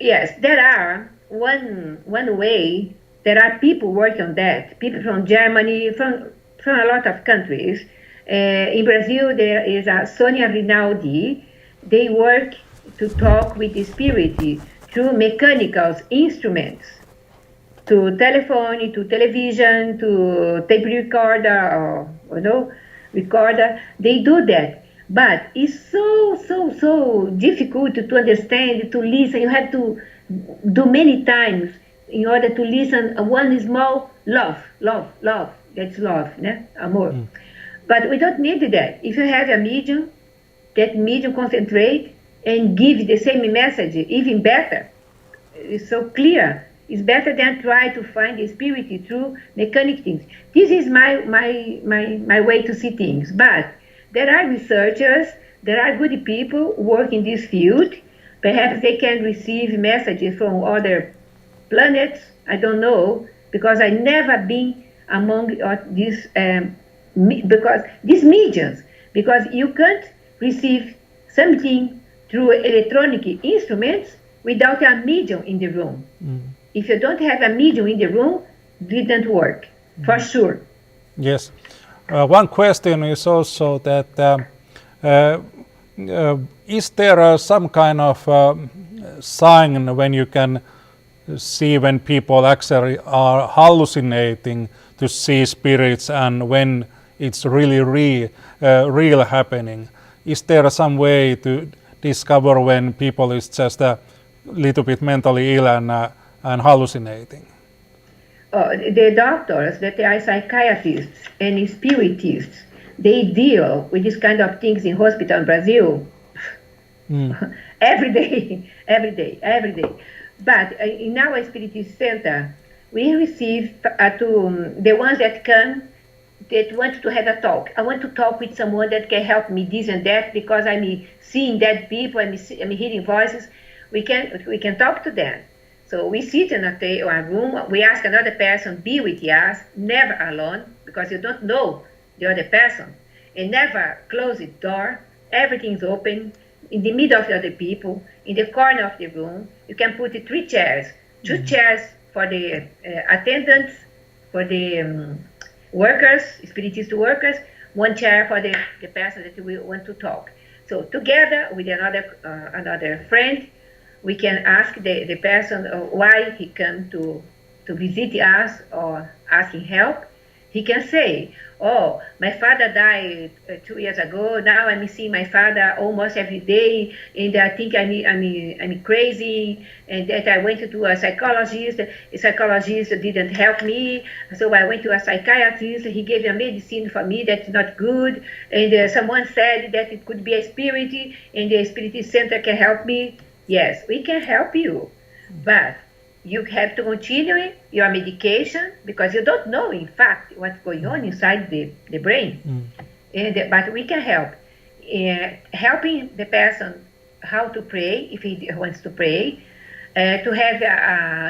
Yes, there are one way. There are people working on that. People from Germany, from a lot of countries. In Brazil, there is a Sonia Rinaldi. They work to talk with the spirit through mechanical instruments, to telephone, to television, to tape recorder, or recorder. They do that, but it's so difficult to understand, to listen. You have to do many times in order to listen. One small love. That's love, né? Amor. But we don't need that. If you have a medium, that medium concentrate and give the same message, even better. It's so clear. It's better than try to find the spirit through mechanic things. This is my way to see things. But there are researchers, there are good people working in this field. Perhaps they can receive messages from other planets. I don't know, because I never been among these because these mediums. Because you can't receive something through electronic instruments without a medium in the room. If you don't have a medium in the room, it didn't work, for sure. Yes. One question is also that Is there some kind of sign when you can see when people actually are hallucinating to see spirits and when it's really real happening? Is there some way to discover when people is just a little bit mentally ill and hallucinating? The doctors that are psychiatrists and spiritists, they deal with this kind of things in hospital in Brazil every day. But in our spiritist center, we receive the ones that come that want to have a talk. I want to talk with someone that can help me this and that because I'm seeing dead people, I'm hearing voices. We can talk to them. So we sit in a room, we ask another person, be with us, never alone, because you don't know the other person. And never close the door, everything's open, in the middle of the other people, in the corner of the room. You can put 3 chairs, 2 chairs for the attendants, for the workers, spiritist workers, 1 chair for the person that we want to talk. So together with another friend, we can ask the person why he came to visit us or asking help. He can say, oh, my father died 2 years ago. Now I'm seeing my father almost every day, and I think I'm crazy, and that I went to a psychologist. A psychologist didn't help me, so I went to a psychiatrist. He gave a medicine for me that's not good, and someone said that it could be a spirit, and the spirit center can help me. Yes, we can help you, but you have to continue your medication because you don't know, in fact, what's going on inside the brain. But we can help. Helping the person how to pray, if he wants to pray, to have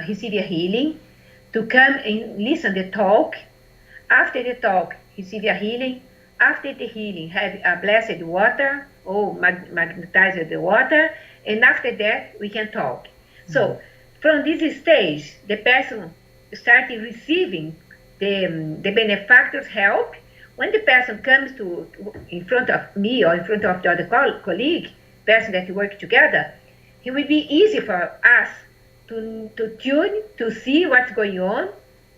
receive a healing, to come and listen the talk. After the talk, receive a healing. After the healing, have a blessed water, or magnetize the water, and after that, we can talk. So, from this stage, the person started receiving the benefactor's help. When the person comes in front of me or in front of the other colleague, person that work together, it will be easy for us to tune, to see what's going on.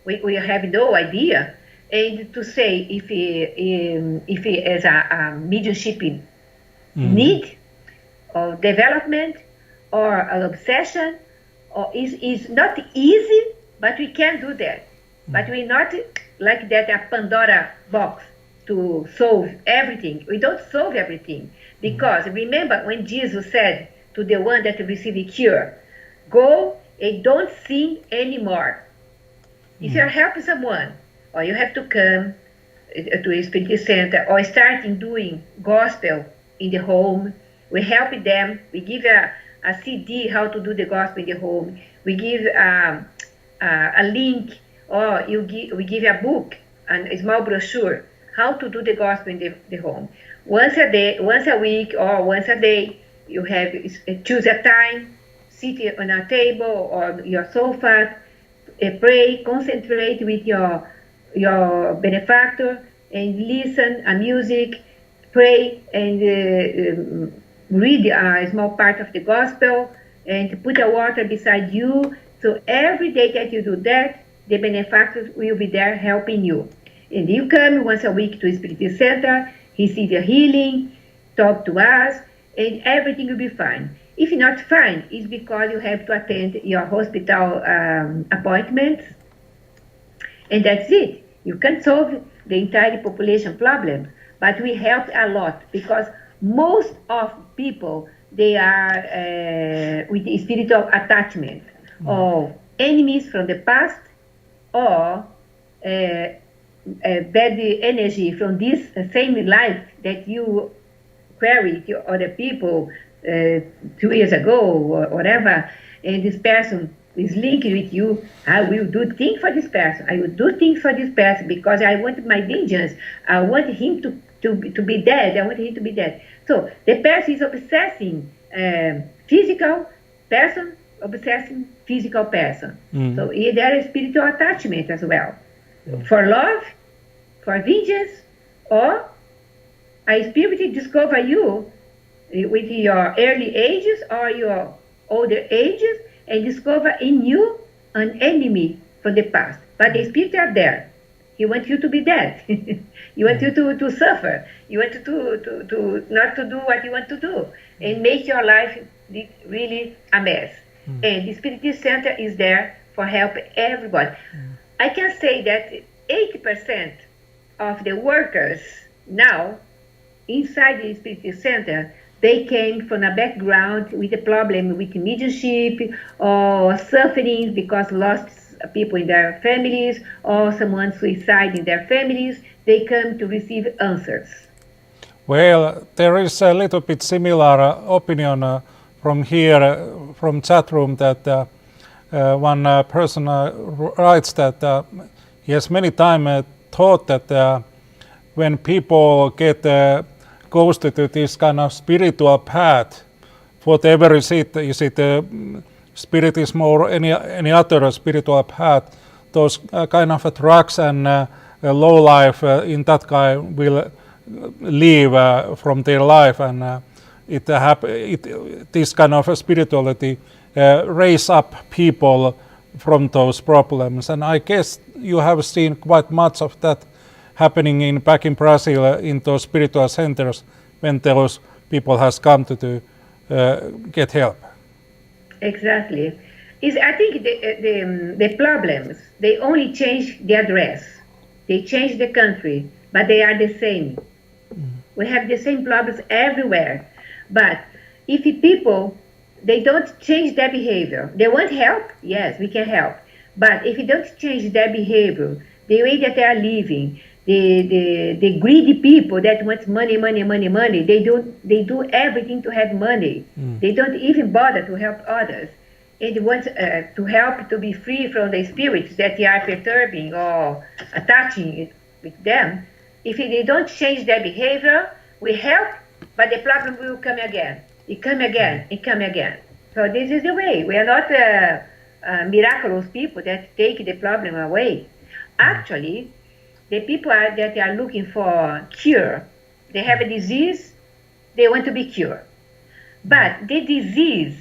We have no idea, and to say if he has a mediumship need or development or an obsession. Is not easy, but we can do that. But we're not like that a Pandora box to solve everything. We don't solve everything. Because remember when Jesus said to the one that received a cure, go and don't sin anymore. If you're helping someone, or you have to come to a spirit center, or starting doing gospel in the home, we help them, we give a CD how to do the gospel in the home. We give a link, or we give a book and a small brochure how to do the gospel in the home. Once a week, or once a day, you have choose a time, sit on a table or your sofa, pray, concentrate with your benefactor, and listen to music, pray, and read a small part of the gospel, and put a water beside you. So every day that you do that, the benefactors will be there helping you. And you come once a week to a Spirit Center, receive your healing, talk to us, and everything will be fine. If not fine, it's because you have to attend your hospital appointments, and that's it. You can't solve the entire population problem, but we help a lot because most of people, they are with the spiritual attachment or enemies from the past, or bad energy from this same life that you carry to other people 2 years ago or whatever, and this person is linked with you. I will do things for this person. I will do things for this person because I want my vengeance. I want him to be dead. I want him to be dead. So the person is obsessing physical person, obsessing physical person. So there is spiritual attachment as well. For love, for vengeance, or a spirit discover you with your early ages or your older ages and discover in you an enemy from the past. But the spirit are there. He wants you to be dead. He wants you to suffer. You want to not to do what you want to do and make your life really a mess. And the Spirit Center is there for help everybody. I can say that 80% of the workers now inside the Spirit Center, they came from a background with a problem with mediumship or suffering because lost people in their families or someone suicide in their families. They come to receive answers. Well, there is a little bit similar opinion from here, from chat room, that one person writes that he has many times thought that when people get ghosted to this kind of spiritual path, whatever is it spiritism or any other spiritual path, those kind of drugs and low life in that kind will leave from their life, and this kind of spirituality raise up people from those problems. And I guess you have seen quite much of that happening back in Brazil in those spiritual centers when those people has come to get help. Exactly. I think the problems, they only change the address. They change the country, but they are the same. We have the same problems everywhere. But if people, they don't change their behavior, they want help, yes, we can help. But if you don't change their behavior, the way that they are living, the greedy people that want money, they do everything to have money. They don't even bother to help others. And they want to help to be free from the spirits that they are perturbing or attaching with them. If they don't change their behavior, we help, but the problem will come again. It come again, it come again. So this is the way. We are not miraculous people that take the problem away. Actually, the people that are looking for cure, they have a disease, they want to be cured. But the disease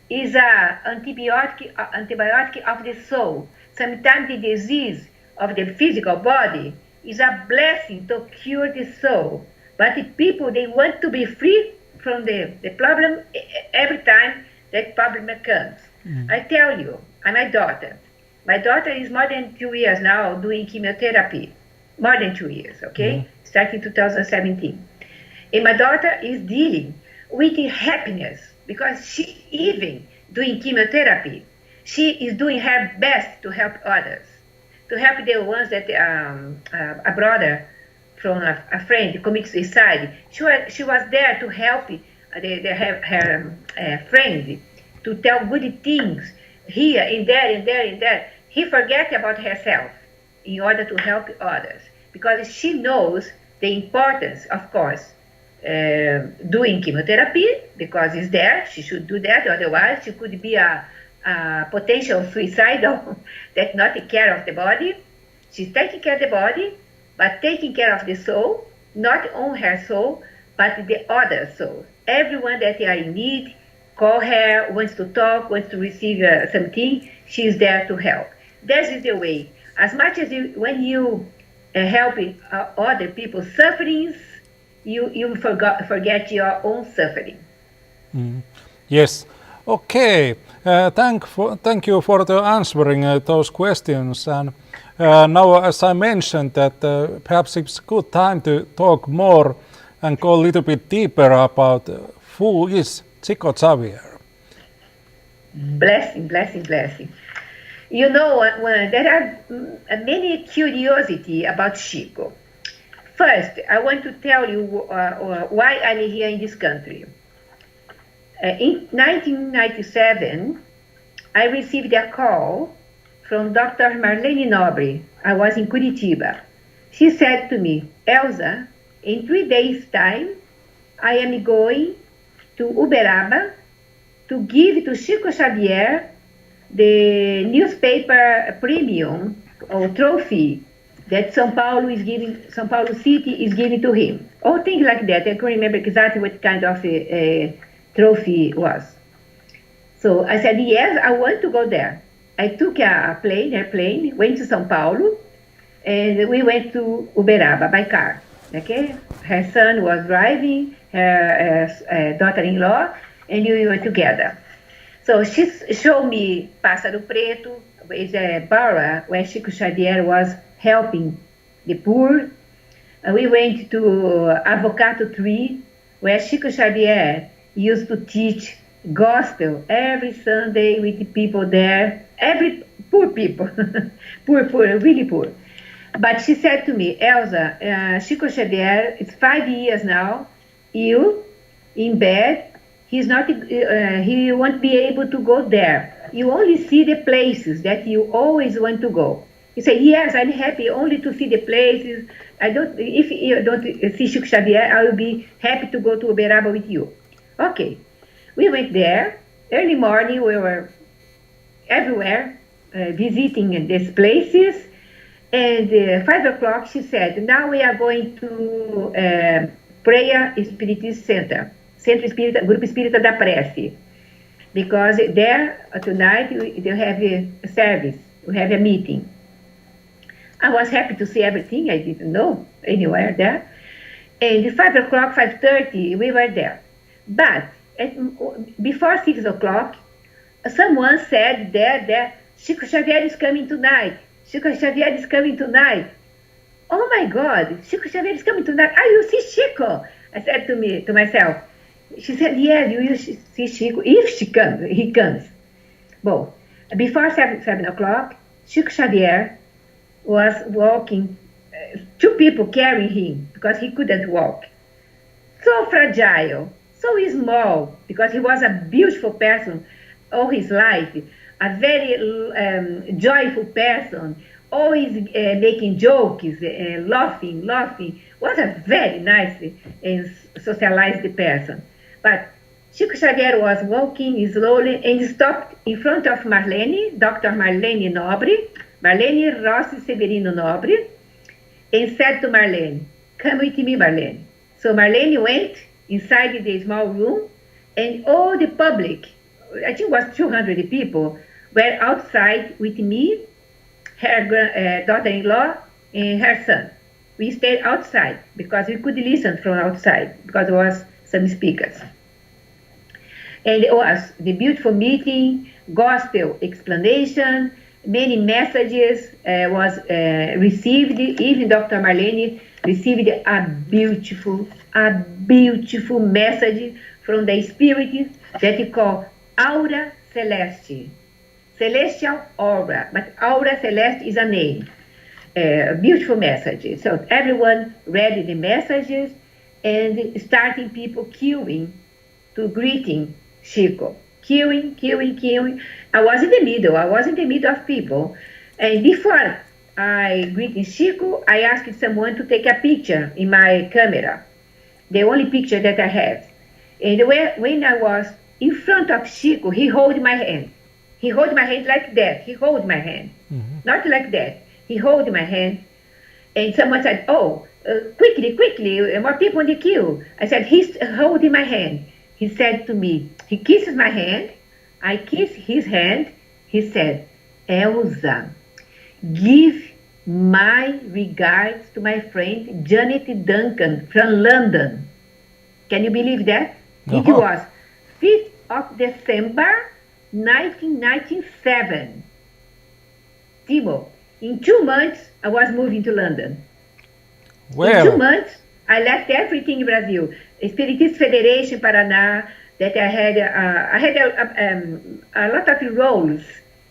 is an antibiotic of the soul. Sometimes the disease of the physical body is a blessing to cure the soul. But the people, they want to be free from the problem every time that problem comes. I tell you, my daughter is more than 2 years now doing chemotherapy. More than 2 years, okay? Starting 2017. And my daughter is dealing with happiness because she even doing chemotherapy. She is doing her best to help others, to help the ones that a brother from a friend commit suicide. She was there to help her friend to tell good things here and there and there and there. He forget about herself in order to help others because she knows the importance, of course, doing chemotherapy because it's there. She should do that, otherwise she could be a potential suicidal that not take care of the body. She's taking care of the body, but taking care of the soul, not on her soul, but the other soul. Everyone that are in need, call her, wants to talk, wants to receive something, she's there to help. This is the way. As much as when you help other people's sufferings, you forget your own suffering. Yes. Okay. Thank you for the answering those questions. And now, as I mentioned, that perhaps it's a good time to talk more and go a little bit deeper about who is Chico Xavier. Blessing, blessing, blessing. You know, there are many curiosity about Chico. First, I want to tell you why I'm here in this country. In 1997, I received a call from Dr. Marlene Nobre. I was in Curitiba. She said to me, Elsa, in 3 days' time, I am going to Uberaba to give to Chico Xavier the newspaper premium or trophy that São Paulo City is giving to him. All things like that. I can't remember exactly what kind of a trophy it was. So I said, yes, I want to go there. I took a airplane, went to São Paulo, and we went to Uberaba by car. Okay, her son was driving, her daughter-in-law, and we were together. So she showed me Pássaro Preto, is a borough where Chico Xavier was helping the poor. We went to Avocado Tree, where Chico Xavier used to teach gospel every Sunday with the people there, every poor people, poor, really poor. But she said to me, Elsa, Chico Xavier is 5 years now, ill, in bed. He's not. He won't be able to go there. You only see the places that you always want to go. He said, yes, I'm happy only to see the places. If you don't see Chico Xavier, I will be happy to go to Uberaba with you. Okay. We went there. Early morning, we were everywhere, visiting these places. And 5 o'clock, she said, now we are going to Prayer Spiritist Center. Centro Espírita, Grupo Espírita da Prece. Because there, tonight, they have a service. We have a meeting. I was happy to see everything. I didn't know anywhere there. And 5 o'clock, 5:30, we were there. But before 6 o'clock, someone said that Chico Xavier is coming tonight. Chico Xavier is coming tonight. Oh my God, Chico Xavier is coming tonight. Ah, you see Chico? I said to myself. She said, yes, you will see Chico if he comes. Well, before 7 o'clock, Chico Xavier was walking, 2 people carrying him because he couldn't walk. So fragile, so small, because he was a beautiful person all his life, a very joyful person, always making jokes, laughing. Was a very nice and socialized person. But Chico Xavier was walking slowly and stopped in front of Marlene, Dr. Marlene Nobre, Marlene Rossi Severino Nobre, and said to Marlene, come with me, Marlene. So Marlene went inside the small room, and all the public, I think it was 200 people, were outside with me, her daughter-in-law, and her son. We stayed outside because we could listen from outside because there was some speakers. And it was the beautiful meeting, gospel explanation, many messages was received. Even Dr. Marlene received a beautiful message from the Spirit that he called Aura Celeste. Celestial aura, but Aura Celeste is a name. Beautiful message. So everyone read the messages and starting people queuing to greeting Chico. Queuing. I was in the middle of people. And before I greeted Chico, I asked someone to take a picture in my camera. The only picture that I have. And when I was in front of Chico, he held my hand. He held my hand like that. He held my hand. Mm-hmm. Not like that. He held my hand. And someone said, quickly, more people in the queue. I said, he's holding my hand. He said to me, he kisses my hand. I kiss his hand. He said, Elsa, give my regards to my friend Janet Duncan from London. Can you believe that? Uh-huh. It was 5th of December, 1997. Timo, in 2 months, I was moving to London. Well. In 2 months, I left everything in Brazil. Spiritist Federation, Paraná, that I had a lot of roles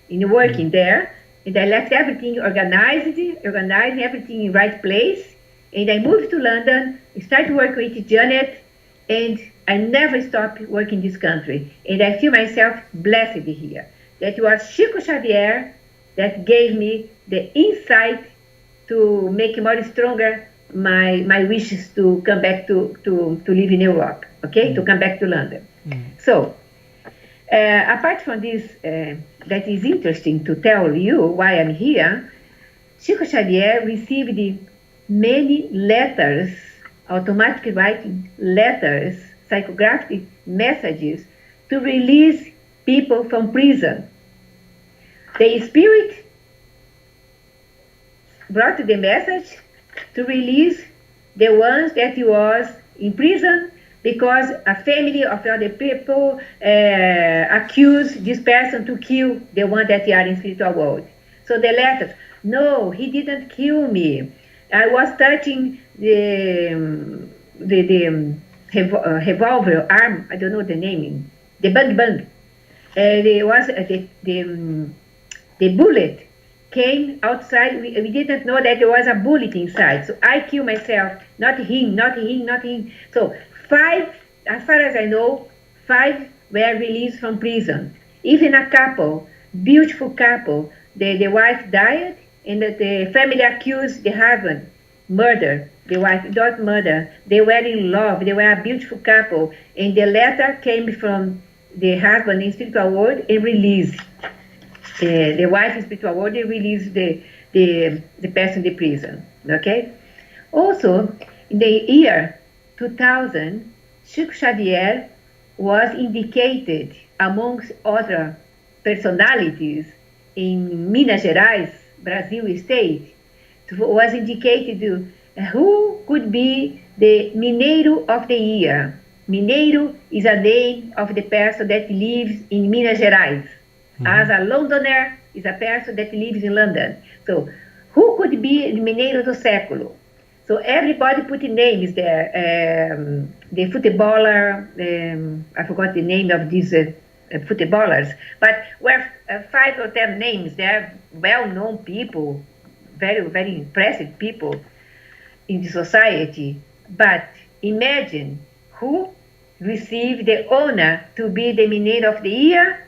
in working there. And I left everything organizing everything in right place. And I moved to London, started working with Janet, and I never stopped working in this country. And I feel myself blessed here. That was Chico Xavier that gave me the insight to make more stronger my wishes to come back to live in Europe, okay? To come back to London. So, apart from this, that is interesting to tell you why I'm here, Chico Xavier received many letters, automatic writing letters, psychographic messages to release people from prison. The spirit brought the message to release the ones that was in prison because a family of other people accused this person to kill the one that are in spiritual world. So the letters, no, he didn't kill me. I was touching the revolver arm, I don't know the name, the bang. There was the bullet came outside. We didn't know that there was a bullet inside. So I killed myself, not him. So 5, as far as I know, 5 were released from prison. Even a couple, beautiful couple, the wife died and the family accused the husband murder. The wife not murder. They were in love. They were a beautiful couple. And the letter came from the husband in spiritual world and released the wife in spiritual world. They released the person in the prison. Okay. Also, in the year 2000, Chico Xavier was indicated amongst other personalities in Minas Gerais, Brazil state. Was indicated who could be the Mineiro of the year. Mineiro is a name of the person that lives in Minas Gerais. Mm-hmm. As a Londoner is a person that lives in London. So who could be the Mineiro do século? So everybody put names there. The footballer, I forgot the name of these footballers, but were 5 or 10 names. They're well-known people, very, very impressive people in the society. But imagine who received the honor to be the Mineiro of the Year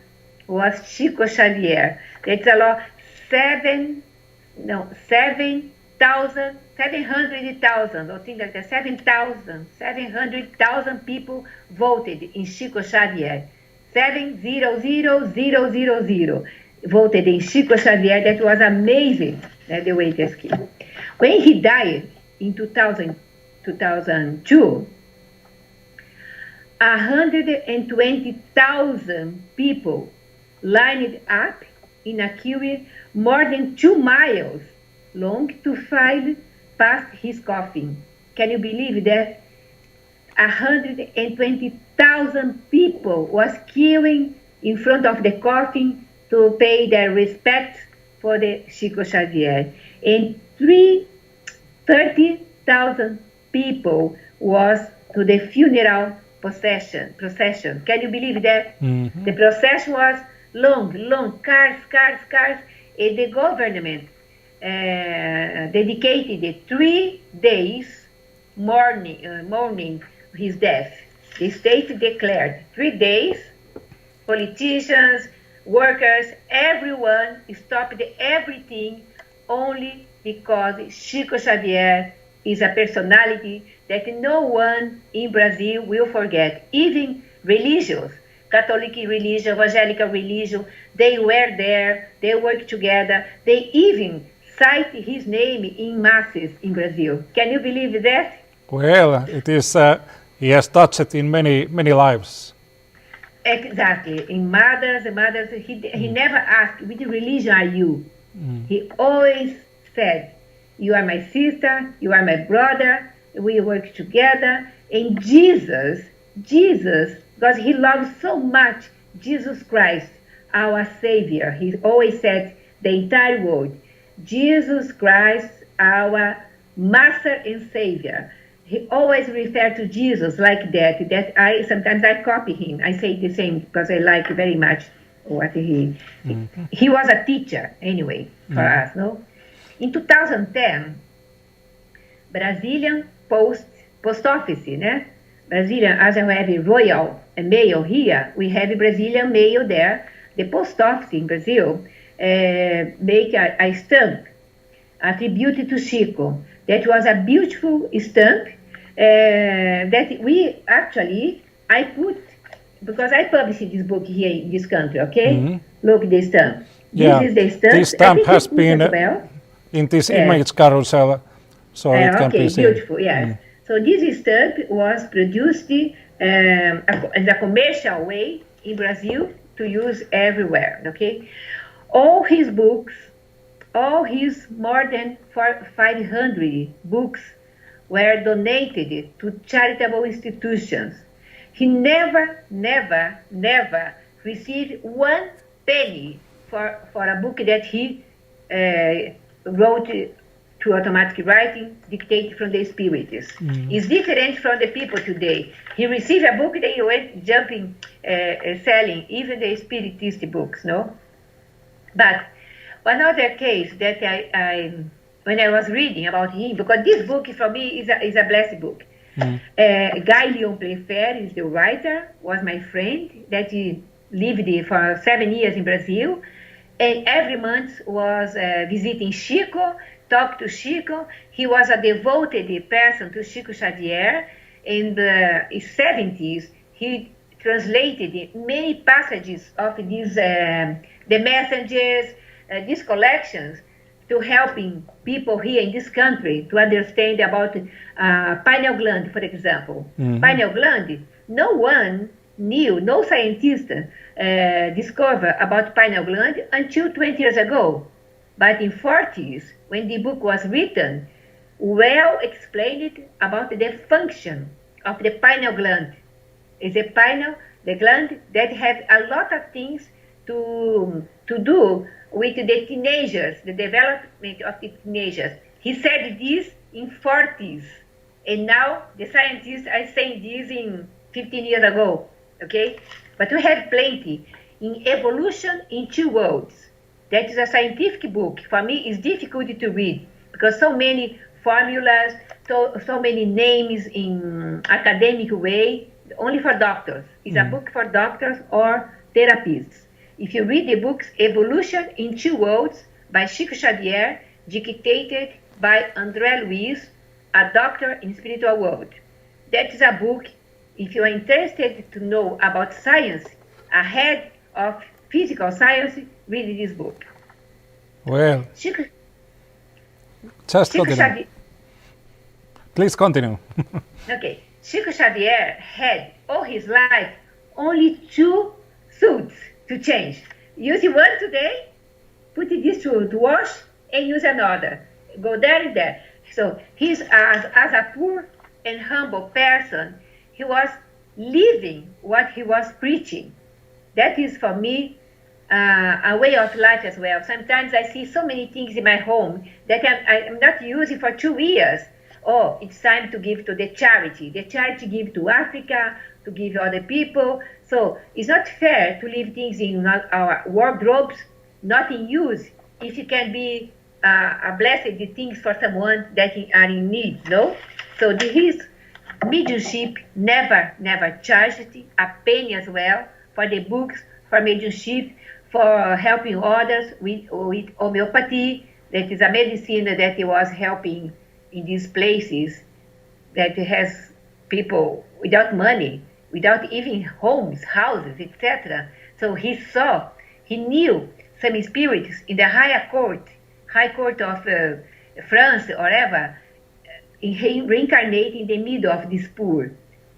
was Chico Xavier. That's a lot, 700,000, or things like that, 700,000 people voted in Chico Xavier. 700,000 voted in Chico Xavier. That was amazing, the way it came. When he died in 2002, 120,000 people lined up in a queue more than 2 miles long to file past his coffin. Can you believe that? 120,000 people was queuing in front of the coffin to pay their respects for the Chico Xavier. And 30,000 people was to the funeral procession. Can you believe that? Mm-hmm. The procession was long, cars, and the government dedicated 3 days mourning his death. The state declared 3 days, politicians, workers, everyone stopped everything only because Chico Xavier is a personality that no one in Brazil will forget. Even religious, Catholic religion, evangelical religion, they were there, they worked together, they even cite his name in masses in Brazil. Can you believe that? Well, it is, he has touched in many lives. Exactly. In mothers, he never asked, which religion are you? He always said, you are my sister, you are my brother, we work together. And Jesus, because he loves so much Jesus Christ, our Savior. He always said the entire world, Jesus Christ, our Master and Savior. He always referred to Jesus like that. Sometimes I copy him. I say the same because I like very much what he was a teacher anyway for us, no? In 2010, Brazilian post office, né? Brazilian, as I have a royal mail here, we have a Brazilian mail there. The post office in Brazil make a stamp attributed to Chico. That was a beautiful stamp that I put, because I published this book here in this country, okay? Mm-hmm. Look, the stamp. Yeah. This is the stamp. This stamp has been in this image carousel, so it can okay, be seen. beautiful, yes. So this stamp was produced in a commercial way in Brazil to use everywhere, okay? All his books, all his more than 500 books were donated to charitable institutions. He never received one penny for a book that he wrote through automatic writing, dictated from the spirits. It's different from the people today. He received a book, they went jumping, selling, even the spiritist books, no? But another case that when I was reading about him, because this book for me is a blessed book. Guy Leon Playfair is the writer, was my friend, that he lived for 7 years in Brazil, and every month was visiting Chico, talked to Chico. He was a devoted person to Chico Xavier. In the 70s, he translated many passages of these, the messengers, these collections, to helping people here in this country to understand about pineal gland, for example. Pineal gland, no one knew, no scientist discovered about pineal gland until 20 years ago. But in 40s, when the book was written, well explained about the function of the pineal gland. It's a pineal, the gland that has a lot of things to do with the teenagers, the development of the teenagers. He said this in 40s, and now the scientists are saying this in 15 years ago, okay? But we have plenty. In Evolution in Two Worlds, that is a scientific book. For me, it's difficult to read, because so many formulas, so many names in academic way, only for doctors. It's a book for doctors or therapists. If you read the books Evolution in Two Worlds by Chico Xavier, dictated by André Luiz, a doctor in spiritual world. That is a book, if you are interested to know about science ahead of physical science, read this book. Well, Chico continue. Xavier, Please continue. okay, Chico Xavier had all his life only 2 suits to change. Use one today, put this to wash, and use another. Go there and there. So he's as a poor and humble person, he was living what he was preaching. That is for me a way of life as well. Sometimes I see so many things in my home that I'm not using for 2 years. Oh, it's time to give to the charity. The charity give to Africa, to give other people. So it's not fair to leave things in our wardrobes, not in use, if it can be a blessed things for someone that are in need, no? So his mediumship never charged a penny as well for the books, for mediumship, for helping others with homeopathy. That is a medicine that he was helping in these places that has people without money, without even homes, houses, etc. So he knew some spirits in the high court of France or ever, he reincarnated in the middle of this poor.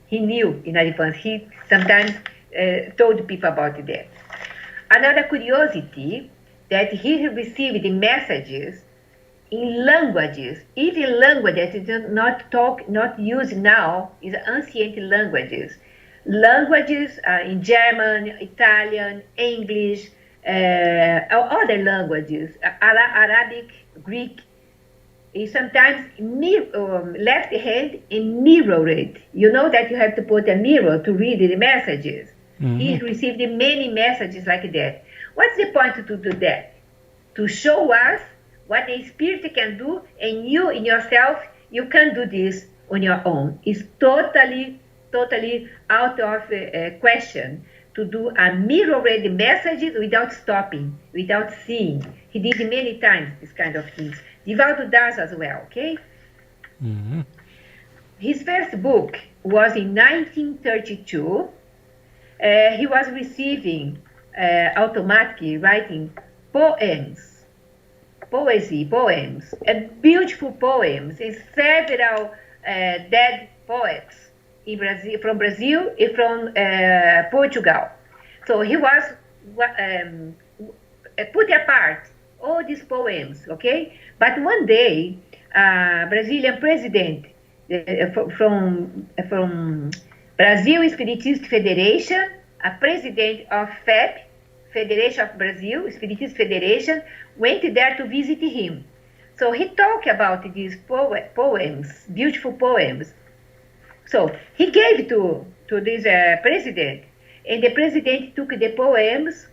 He knew in advance. He sometimes told people about that. Another curiosity, that he received the messages in languages, even language that is not used now, is ancient languages. Languages in German, Italian, English, other languages, Arabic, Greek, is sometimes left hand and mirrored. You know that you have to put a mirror to read the messages. He received many messages like that. What's the point to do that? To show us what the spirit can do, and you in yourself, you can do this on your own. It's totally out of question to do a mirrored messages without stopping, without seeing. He did many times this kind of things. Divaldo does as well, okay? His first book was in 1932. He was receiving automatically writing poems. poems, and beautiful poems, and several dead poets in Brazil, from Brazil and from Portugal. So he was put apart all these poems, okay? But one day, Brazilian president from Brazil Spiritist Federation, a president of FEB, Federation of Brazil, Spiritist Federation, went there to visit him. So he talked about these poems, beautiful poems. So he gave to this president, and the president took the poems,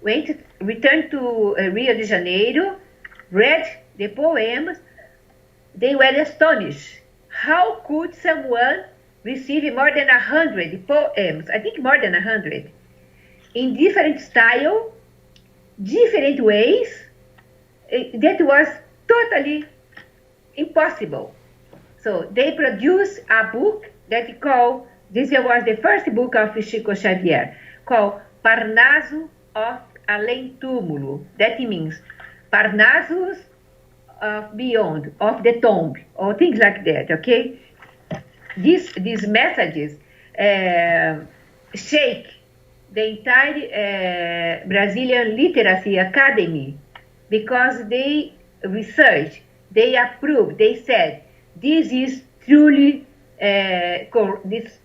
returned to Rio de Janeiro, read the poems. They were astonished. How could someone receive more than 100 poems? I think more than 100. In different style, different ways. That was totally impossible. So they produced a book that this was the first book of Chico Xavier, called Parnaso of Além Túmulo. That means Parnasos of beyond, of the tomb, or things like that, okay? These messages shake the entire Brazilian Literacy Academy, because they researched, they approved, they said, this is truly, this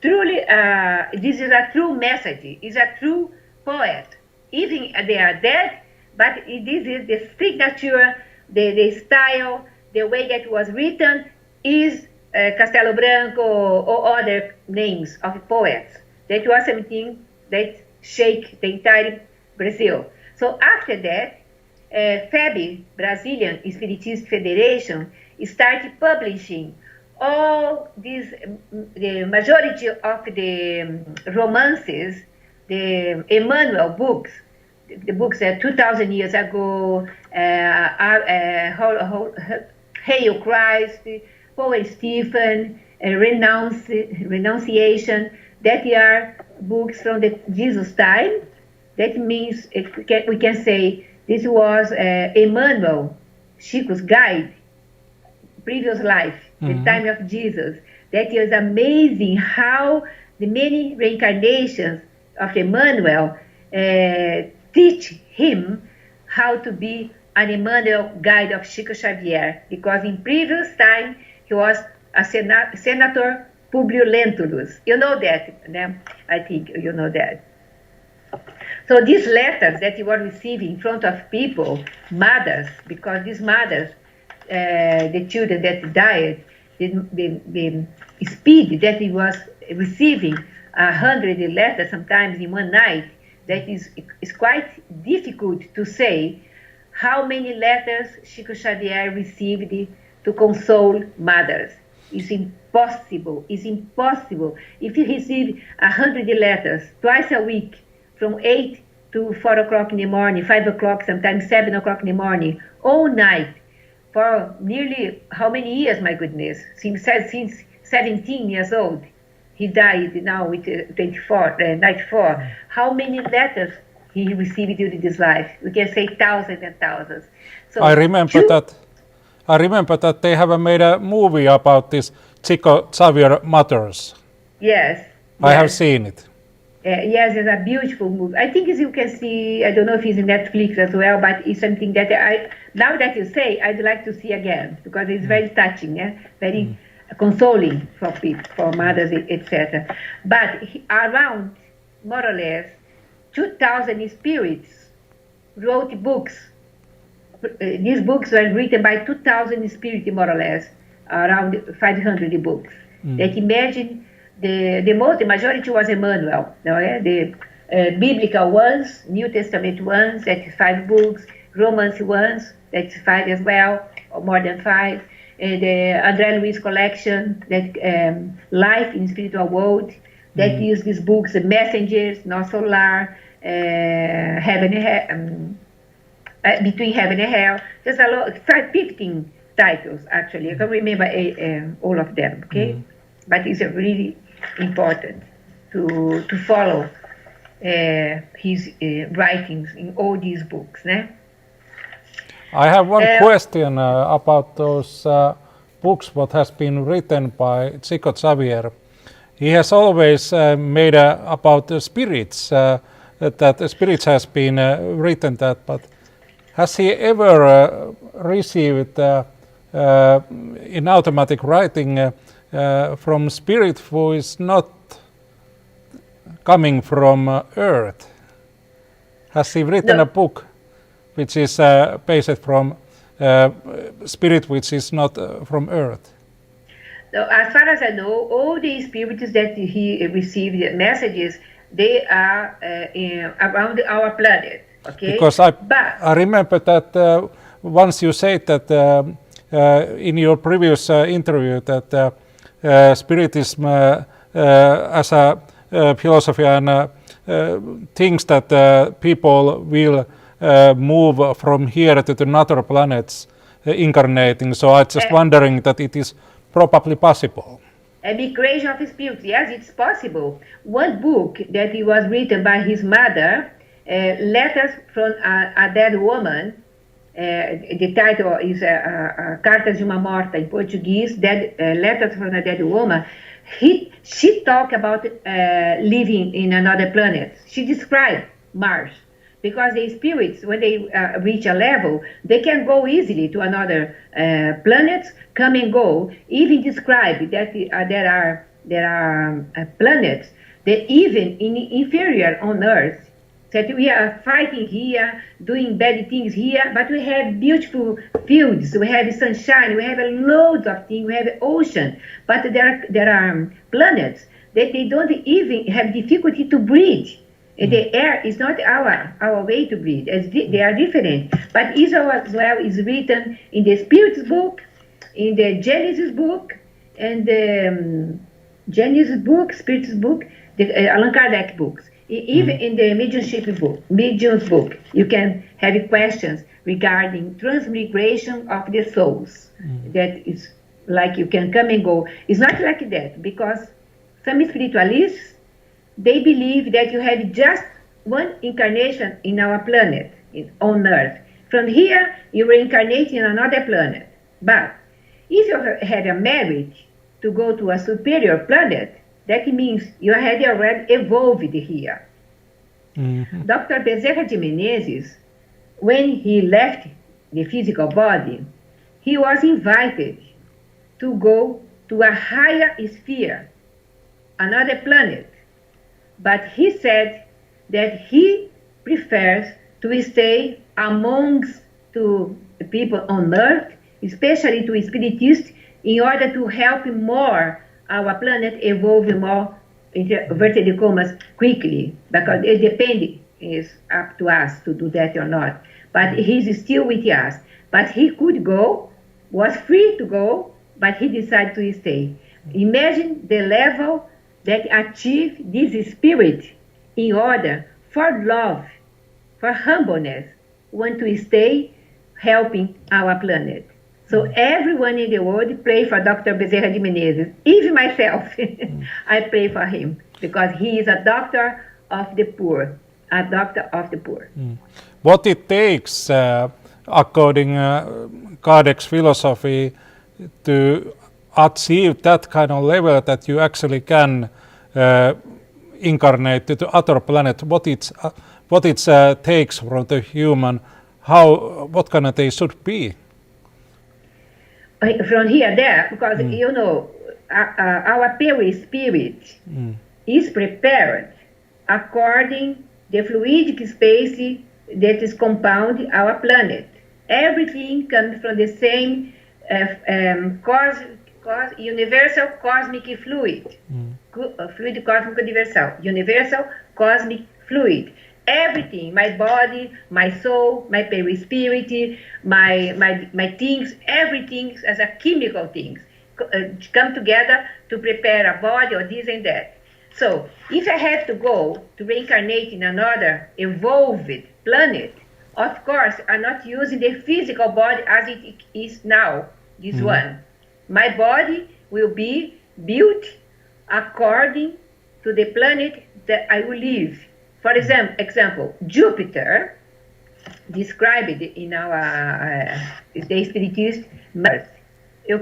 is a true message, is a true poet. Even they are dead, but this is the signature, the style, the way that was written is Castelo Branco or other names of poets. That was something that shake the entire Brazil. So after that, FEB, Brazilian Spiritist Federation, started publishing all these, the majority of the romances, the Emmanuel books, the books that 2,000 years ago, Hail Christ, Poet Stephen, Renunciation, that are books from the Jesus time. That means we can say this was Emmanuel, Chico's guide, previous life, the time of Jesus. That is amazing how the many reincarnations of Emmanuel teach him how to be an Emmanuel guide of Chico Xavier, because in previous time he was a Senator Publio Lentulus. You know that, né? I think you know that. So these letters that he was receiving in front of people, mothers, because these mothers, the children that died, the speed that he was receiving 100 letters sometimes in one night, that is quite difficult to say how many letters Chico Xavier received to console mothers. It's impossible. It's impossible. If you receive 100 letters twice a week, from 8 to 4 o'clock in the morning, 5 o'clock, sometimes 7 o'clock in the morning, all night, for nearly how many years, my goodness? Since 17 years old. He died now with 94. How many letters he received during his life? We can say thousands and thousands. So I remember that they have made a movie about this Chico Xavier Matters. Yes. I have seen it. Yes, it's a beautiful movie. I think as you can see, I don't know if it's in Netflix as well, but it's something that now that you say, I'd like to see again, because it's very touching, very consoling for people, for mothers, etc. But around, more or less, 2,000 spirits wrote books. These books were written by 2,000 spirits, more or less, around 500 books. That imagine the majority was Emmanuel, the biblical ones, New Testament ones, that's 5 books, Romance ones, that's 5 as well, or more than 5. The André Luiz collection, that Life in Spiritual World, that is these books, The Messengers, North Solar, Heaven and Hell, Between Heaven and Hell. There's a lot, 15 titles actually. I can't remember all of them, okay? But it's really important to follow his writings in all these books, né? I have one question about those books what has been written by Chico Xavier. He has always made about the spirits, that the spirits has been written that, but has he ever received in automatic writing from spirit who is not coming from earth? Has he written a book which is based from spirit which is not from earth? So as far as I know, all the spirits that he received messages, they are around our planet. Okay. Because I remember that once you said that in your previous interview that spiritism as a philosophy and thinks that people will move from here to another planets incarnating. So I'm just wondering that it is probably possible. A migration of spirits, yes, it's possible. One book that it was written by his mother, Letters from a Dead Woman, the title is Cartas de uma Morta in Portuguese, Letters from a Dead Woman. She talked about living in another planet. She described Mars, because the spirits, when they reach a level, they can go easily to another planet, come and go. Even describe that there are planets that even inferior on Earth, that we are fighting here, doing bad things here, but we have beautiful fields, we have sunshine, we have loads of things, we have ocean, but there are planets that they don't even have difficulty to breathe. The air is not our way to breathe. They are different. But Israel as well is written in the Spirit's book, in the Genesis book, and the Genesis book, Spirit's book, the Allan Kardec books. Even in the Medium's book, you can have questions regarding transmigration of the souls. That is like you can come and go. It's not like that, because some spiritualists, they believe that you have just one incarnation in our planet, on Earth. From here, you reincarnate in another planet. But if you have a merit to go to a superior planet, that means you had already evolved here. Mm-hmm. Dr. Bezerra de Menezes, when he left the physical body, he was invited to go to a higher sphere, another planet. But he said that he prefers to stay amongst the people on Earth, especially to spiritists, in order to help more our planet evolve more inverted commas quickly, because it depends, is up to us to do that or not. But he's still with us. But he could go, was free to go, but he decided to stay. Imagine the level that achieved this spirit in order for love, for humbleness, want to stay helping our planet. So everyone in the world pray for Dr. Bezerra de Menezes, even myself. I pray for him because he is a doctor of the poor, a doctor of the poor. What it takes, according Kardec's philosophy, to achieve that kind of level that you actually can incarnate to other planet, what it takes from the human, what kind of they should be? From here, there, because you know, our perispirit is prepared according the fluidic space that is compound our planet. Everything comes from the same universal cosmic fluid, fluid cosmic universal cosmic fluid. Everything, my body, my soul, my perispirit, my things, everything as a chemical things come together to prepare a body or this and that. So if I have to go to reincarnate in another evolved planet, of course I'm not using the physical body as it is now, this one. My body will be built according to the planet that I will live. For example, Jupiter described in our the spiritist matters. You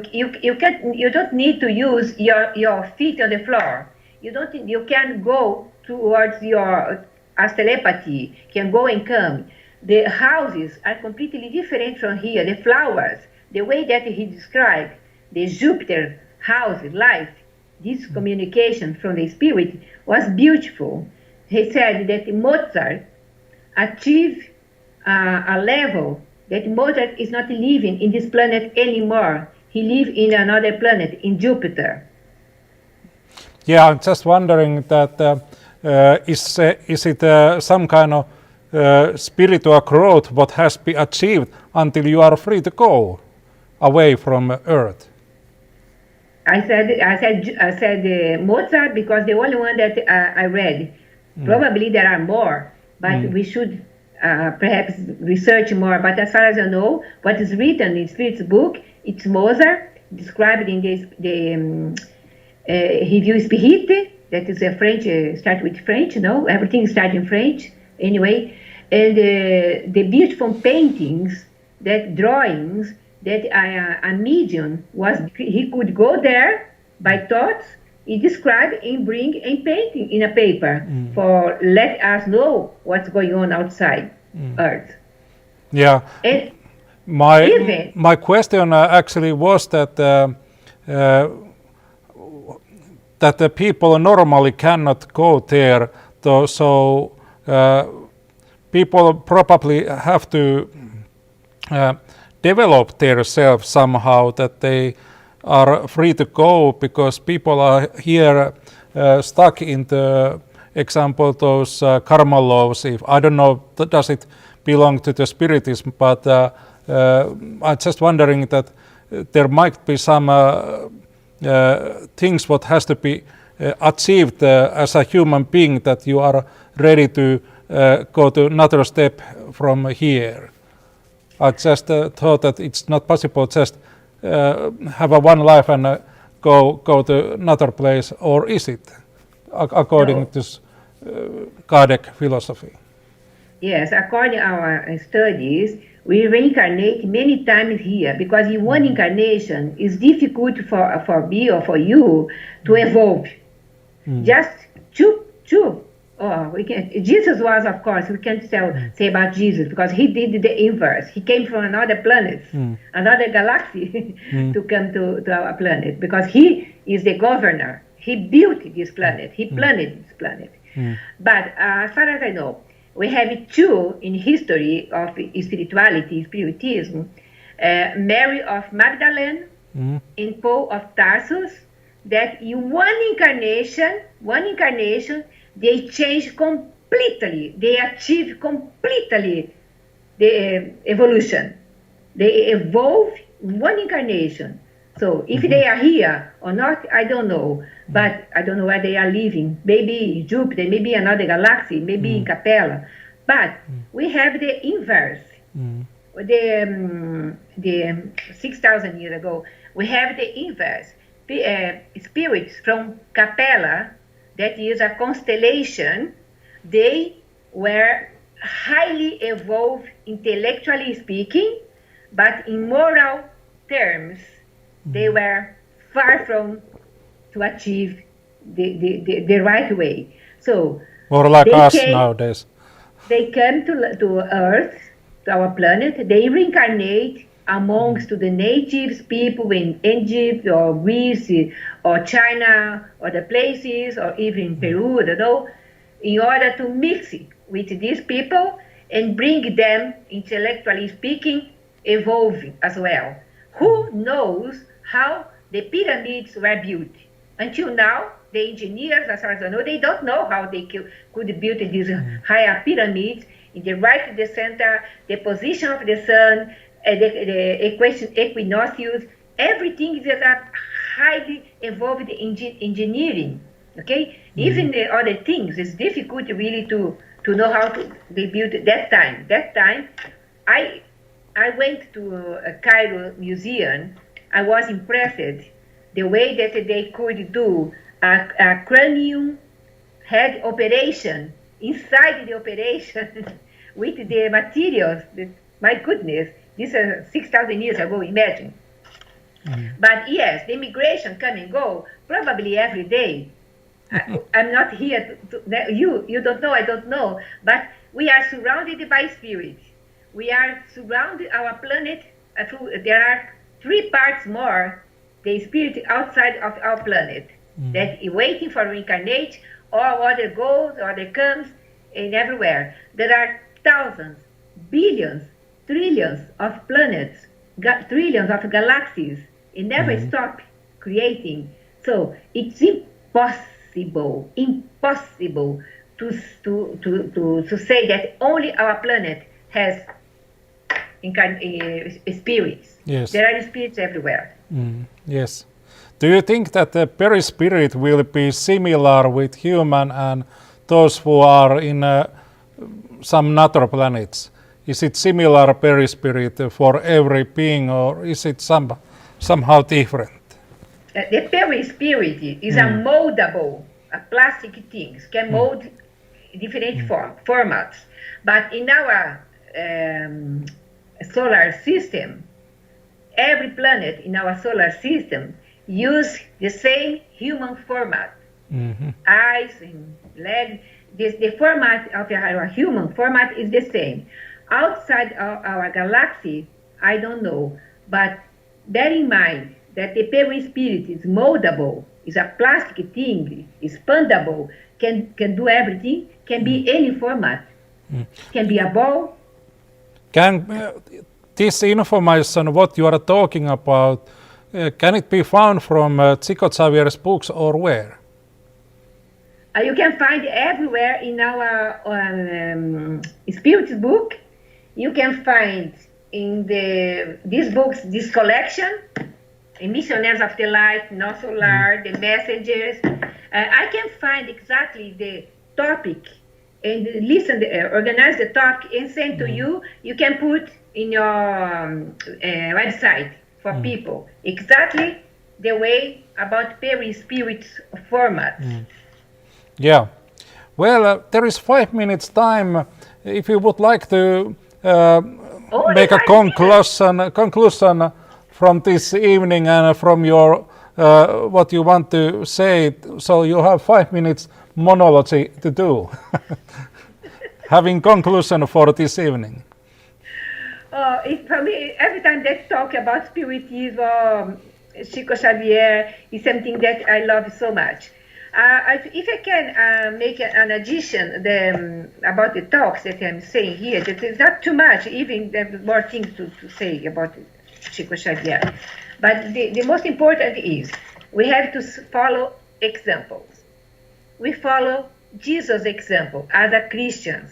don't need to use your feet on the floor. You can go towards your as telepathy, can go and come. The houses are completely different from here. The flowers, the way that he described, the Jupiter house, life, this communication from the spirit was beautiful. He said that Mozart achieved a level that Mozart is not living in this planet anymore. He lives in another planet, in Jupiter. Yeah, I'm just wondering that is it some kind of spiritual growth what has been achieved until you are free to go away from Earth? I said Mozart because the only one that I read. Probably there are more, but we should perhaps research more. But as far as I know, what is written in Spirit's book, it's Mozart, described in the Revue Spirit, that is a French, start with French, no? Everything starts in French, anyway. And the beautiful paintings, that drawings, that a medium he could go there by thoughts, he described and bring and painting in a paper for let us know what's going on outside Earth. Yeah. And my question actually was that that the people normally cannot go there, so people probably have to develop themselves somehow, that they are free to go, because people are here stuck in the example those karma laws. If I don't know, does it belong to the spiritism, but I'm just wondering that there might be some things what has to be achieved as a human being, that you are ready to go to another step from here. I just thought that it's not possible just have a one life and go to another place, or is it, according to Kardec philosophy? Yes, according to our studies, we reincarnate many times here, because in one incarnation it's difficult for me or for you to evolve. Just two. Oh, we can. Jesus was, of course, we can't say about Jesus, because he did the inverse. He came from another planet, another galaxy, to come to our planet, because he is the governor. He built this planet. He planned this planet. But as far as I know, we have two in history of spirituality, spiritism, Mary of Magdalene and Paul of Tarsus, that in one incarnation, they changed completely. They achieved completely the evolution. They evolved in one incarnation. So if they are here or not, I don't know. But I don't know where they are living. Maybe Jupiter, maybe another galaxy, maybe in Capella. But we have the inverse. The 6,000 years ago, we have the inverse. Spirits from Capella, that is a constellation, they were highly evolved intellectually speaking, but in moral terms, they were far from to achieve the right way. So more like us nowadays. They come to Earth, to our planet, they reincarnate amongst the natives people in Egypt or Greece or China or the places, or even Peru, I don't know, in order to mix with these people and bring them, intellectually speaking, evolving as well. Who knows how the pyramids were built? Until now, the engineers, as far as I know, they don't know how they could build these higher pyramids in the right of the center, the position of the sun, the equinoxius. Everything is a highly evolved engineering. Okay, even the other things, it's difficult really to know how they built that time. That time, I went to a Cairo museum. I was impressed the way that they could do a cranium head operation. Inside the operation with the materials. My goodness, this is 6,000 years ago, imagine. But yes, the immigration come and go, probably every day. I'm not here you don't know, I don't know, but we are surrounded by spirit. We are surrounded, our planet, there are 3 parts more, the spirit outside of our planet, that is waiting for reincarnate, or other goes, or other comes, and everywhere. There are thousands, billions, trillions of planets, trillions of galaxies, and never stop creating. So it's impossible to say that only our planet has spirits. Yes. There are spirits everywhere. Yes. Do you think that the perispirit will be similar with human and those who are in some other planets? Is it similar perispirit for every being, or is it somehow different? The perispirit is a moldable, a plastic thing, can mold different formats. But in our solar system, every planet in our solar system use the same human format. Eyes and legs, the format of our human format is the same. Outside our galaxy, I don't know, but bear in mind that the perispirit is moldable, is a plastic thing, is expandable, can do everything, can be any format, can be a ball. Can this information, what you are talking about, can it be found from Chico Xavier's books or where? You can find everywhere in our spirit book. You can find in these books, this collection, Missionaries of the Light, No Solar, The Messengers. I can find exactly the topic and listen, organize the topic and send to you. You can put in your website for people exactly the way about perispirit format. Yeah. Well, there is 5 minutes time. If you would like to make a conclusion from this evening and from your what you want to say, so you have 5 minutes monologue to do. Having conclusion for this evening. For me, every time they talk about spiritism or Chico Xavier is something that I love so much. If I can make an addition about the talks that I'm saying here, that is not too much, even there are more things to say about Chico Xavier. But the most important is we have to follow examples. We follow Jesus' example as a Christians.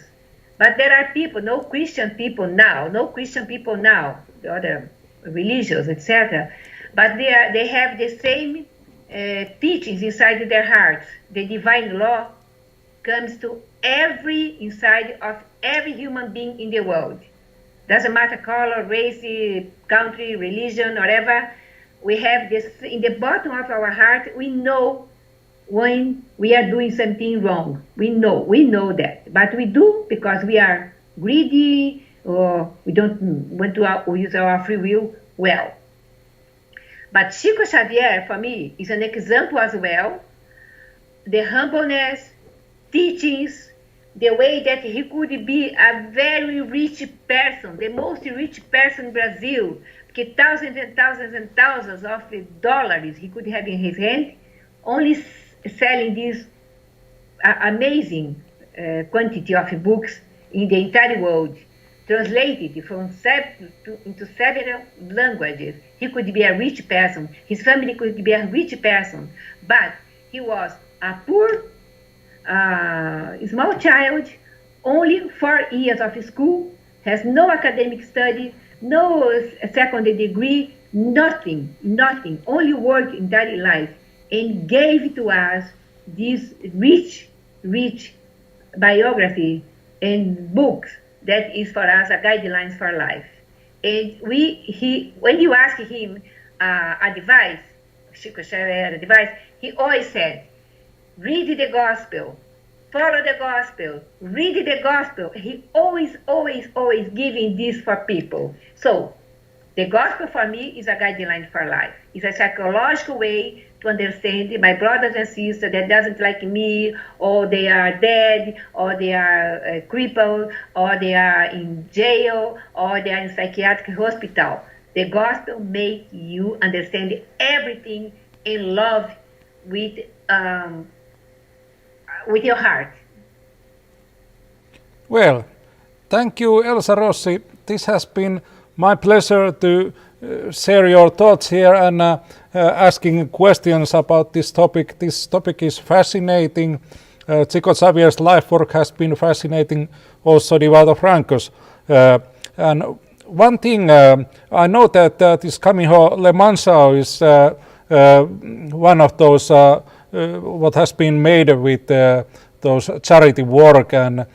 But there are people, no Christian people now, the other religions, etc. But they have the same teachings inside their hearts. The divine law comes to inside of every human being in the world. Doesn't matter color, race, country, religion, whatever. We have this in the bottom of our heart. We know when we are doing something wrong. We know that. But we do because we are greedy or we don't want to use our free will well. But Chico Xavier, for me, is an example as well. The humbleness, teachings, the way that he could be a very rich person, the most rich person in Brazil, because thousands and thousands and thousands of dollars he could have in his hand, only selling this amazing quantity of books in the entire world, translated into several languages. He could be a rich person. His family could be a rich person. But he was a poor, small child, only 4 years of school, has no academic study, no secondary degree, nothing, only work in daily life, and gave to us this rich biography and books that is for us a guidelines for life. And when you ask him advice, Chico Xavier advice, he always said, read the gospel, follow the gospel, read the gospel. He always giving this for people. So the gospel for me is a guideline for life. It's a psychological way to understand my brothers and sisters that doesn't like me, or they are dead, or they are crippled, or they are in jail, or they are in psychiatric hospital. The gospel makes you understand everything in love with your heart. Well, thank you, Elsa Rossi. This has been my pleasure to share your thoughts here and asking questions about this topic. This topic is fascinating. Chico Xavier's life work has been fascinating, also Divaldo Franco's. And one thing, I know that this Camino Le Mansao is one of those what has been made with those charity work, and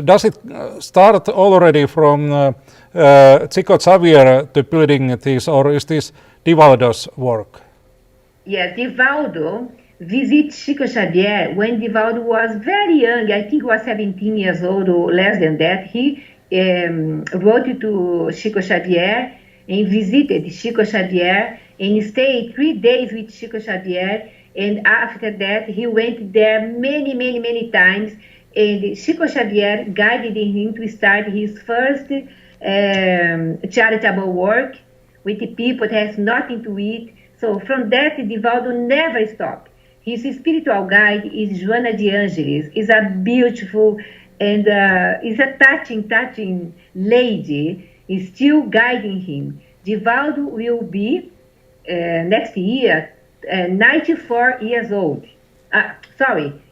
does it start already from Chico Xavier to building this, or is this Divaldo's work? Yes, Divaldo visited Chico Xavier when Divaldo was very young. I think he was 17 years old or less than that. He wrote to Chico Xavier and visited Chico Xavier and stayed 3 days with Chico Xavier. And after that, he went there many times. And Chico Xavier guided him to start his first charitable work with the people that has nothing to eat. So from that, Divaldo never stopped. His spiritual guide is Joana de Angelis. Is a beautiful and is a touching lady. Is still guiding him. Divaldo will be next year 94 years old.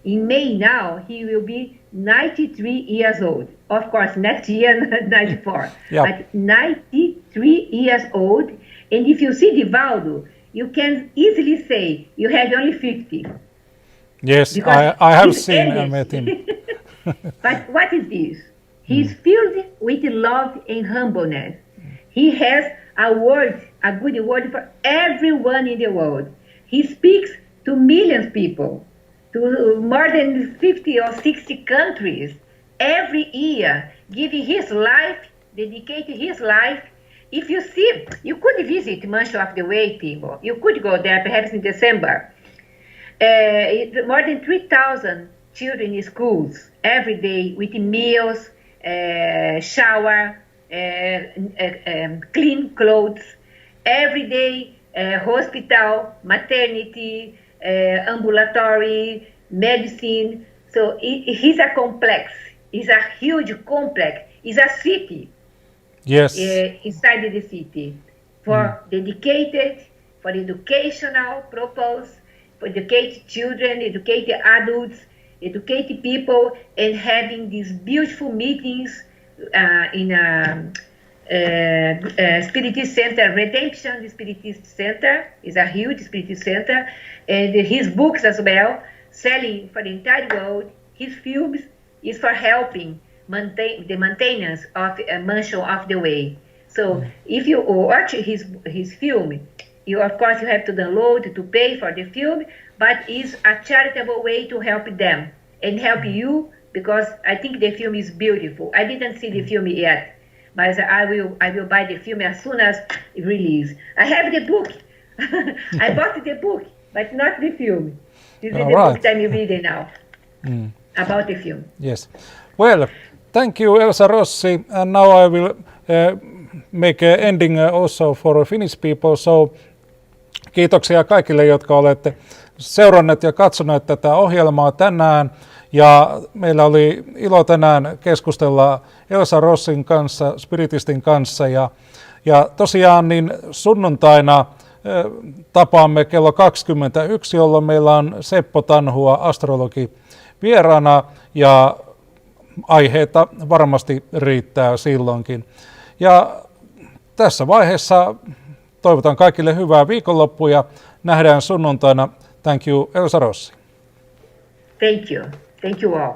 In May now, he will be 93 years old. Of course, next year, 94. Yeah. But 93 years old. And if you see Divaldo, you can easily say you have only 50. Yes, I have seen and age. met him. But what is this? He's filled with love and humbleness. He has a good word for everyone in the world. He speaks to millions of people, to more than 50 or 60 countries every year, giving his life, dedicating his life. If you see, you could visit Mancho of the Way, people. You could go there perhaps in December. More than 3,000 children in schools every day with meals, shower, clean clothes, every day, hospital, maternity, ambulatory, medicine. So he's a complex. It's a huge complex. It's a city. Yes. Inside the city for dedicated, for educational purpose, for educate children, educate adults, educate people, and having these beautiful meetings in a Spiritist Center, Redemption the Spiritist Center is a huge Spiritist Center, and his books as well, selling for the entire world. His films is for helping maintain the maintenance of Mansion of the Way. So if you watch his film, you of course you have to download to pay for the film, but it's a charitable way to help them and help you, because I think the film is beautiful. I didn't see the film yet, but I will buy the film as soon as it release. I have the book. I bought the book, but not the film. This is the book that I'm reading now about the film. Yes. Well, thank you, Elsa Rossi. And now I will make an ending also for Finnish people. So, kiitoksia kaikille, jotka olette seuranneet ja katsoneet tätä ohjelmaa tänään. Ja meillä oli ilo tänään keskustella Elsa Rossin kanssa, spiritistin kanssa. Ja tosiaan niin sunnuntaina tapaamme kello 21, jolloin meillä on Seppo Tanhua, astrologi, vieraana. Ja aiheita varmasti riittää silloinkin. Ja tässä vaiheessa toivotan kaikille hyvää viikonloppua ja nähdään sunnuntaina. Thank you, Elsa Rossi. Thank you. Thank you all.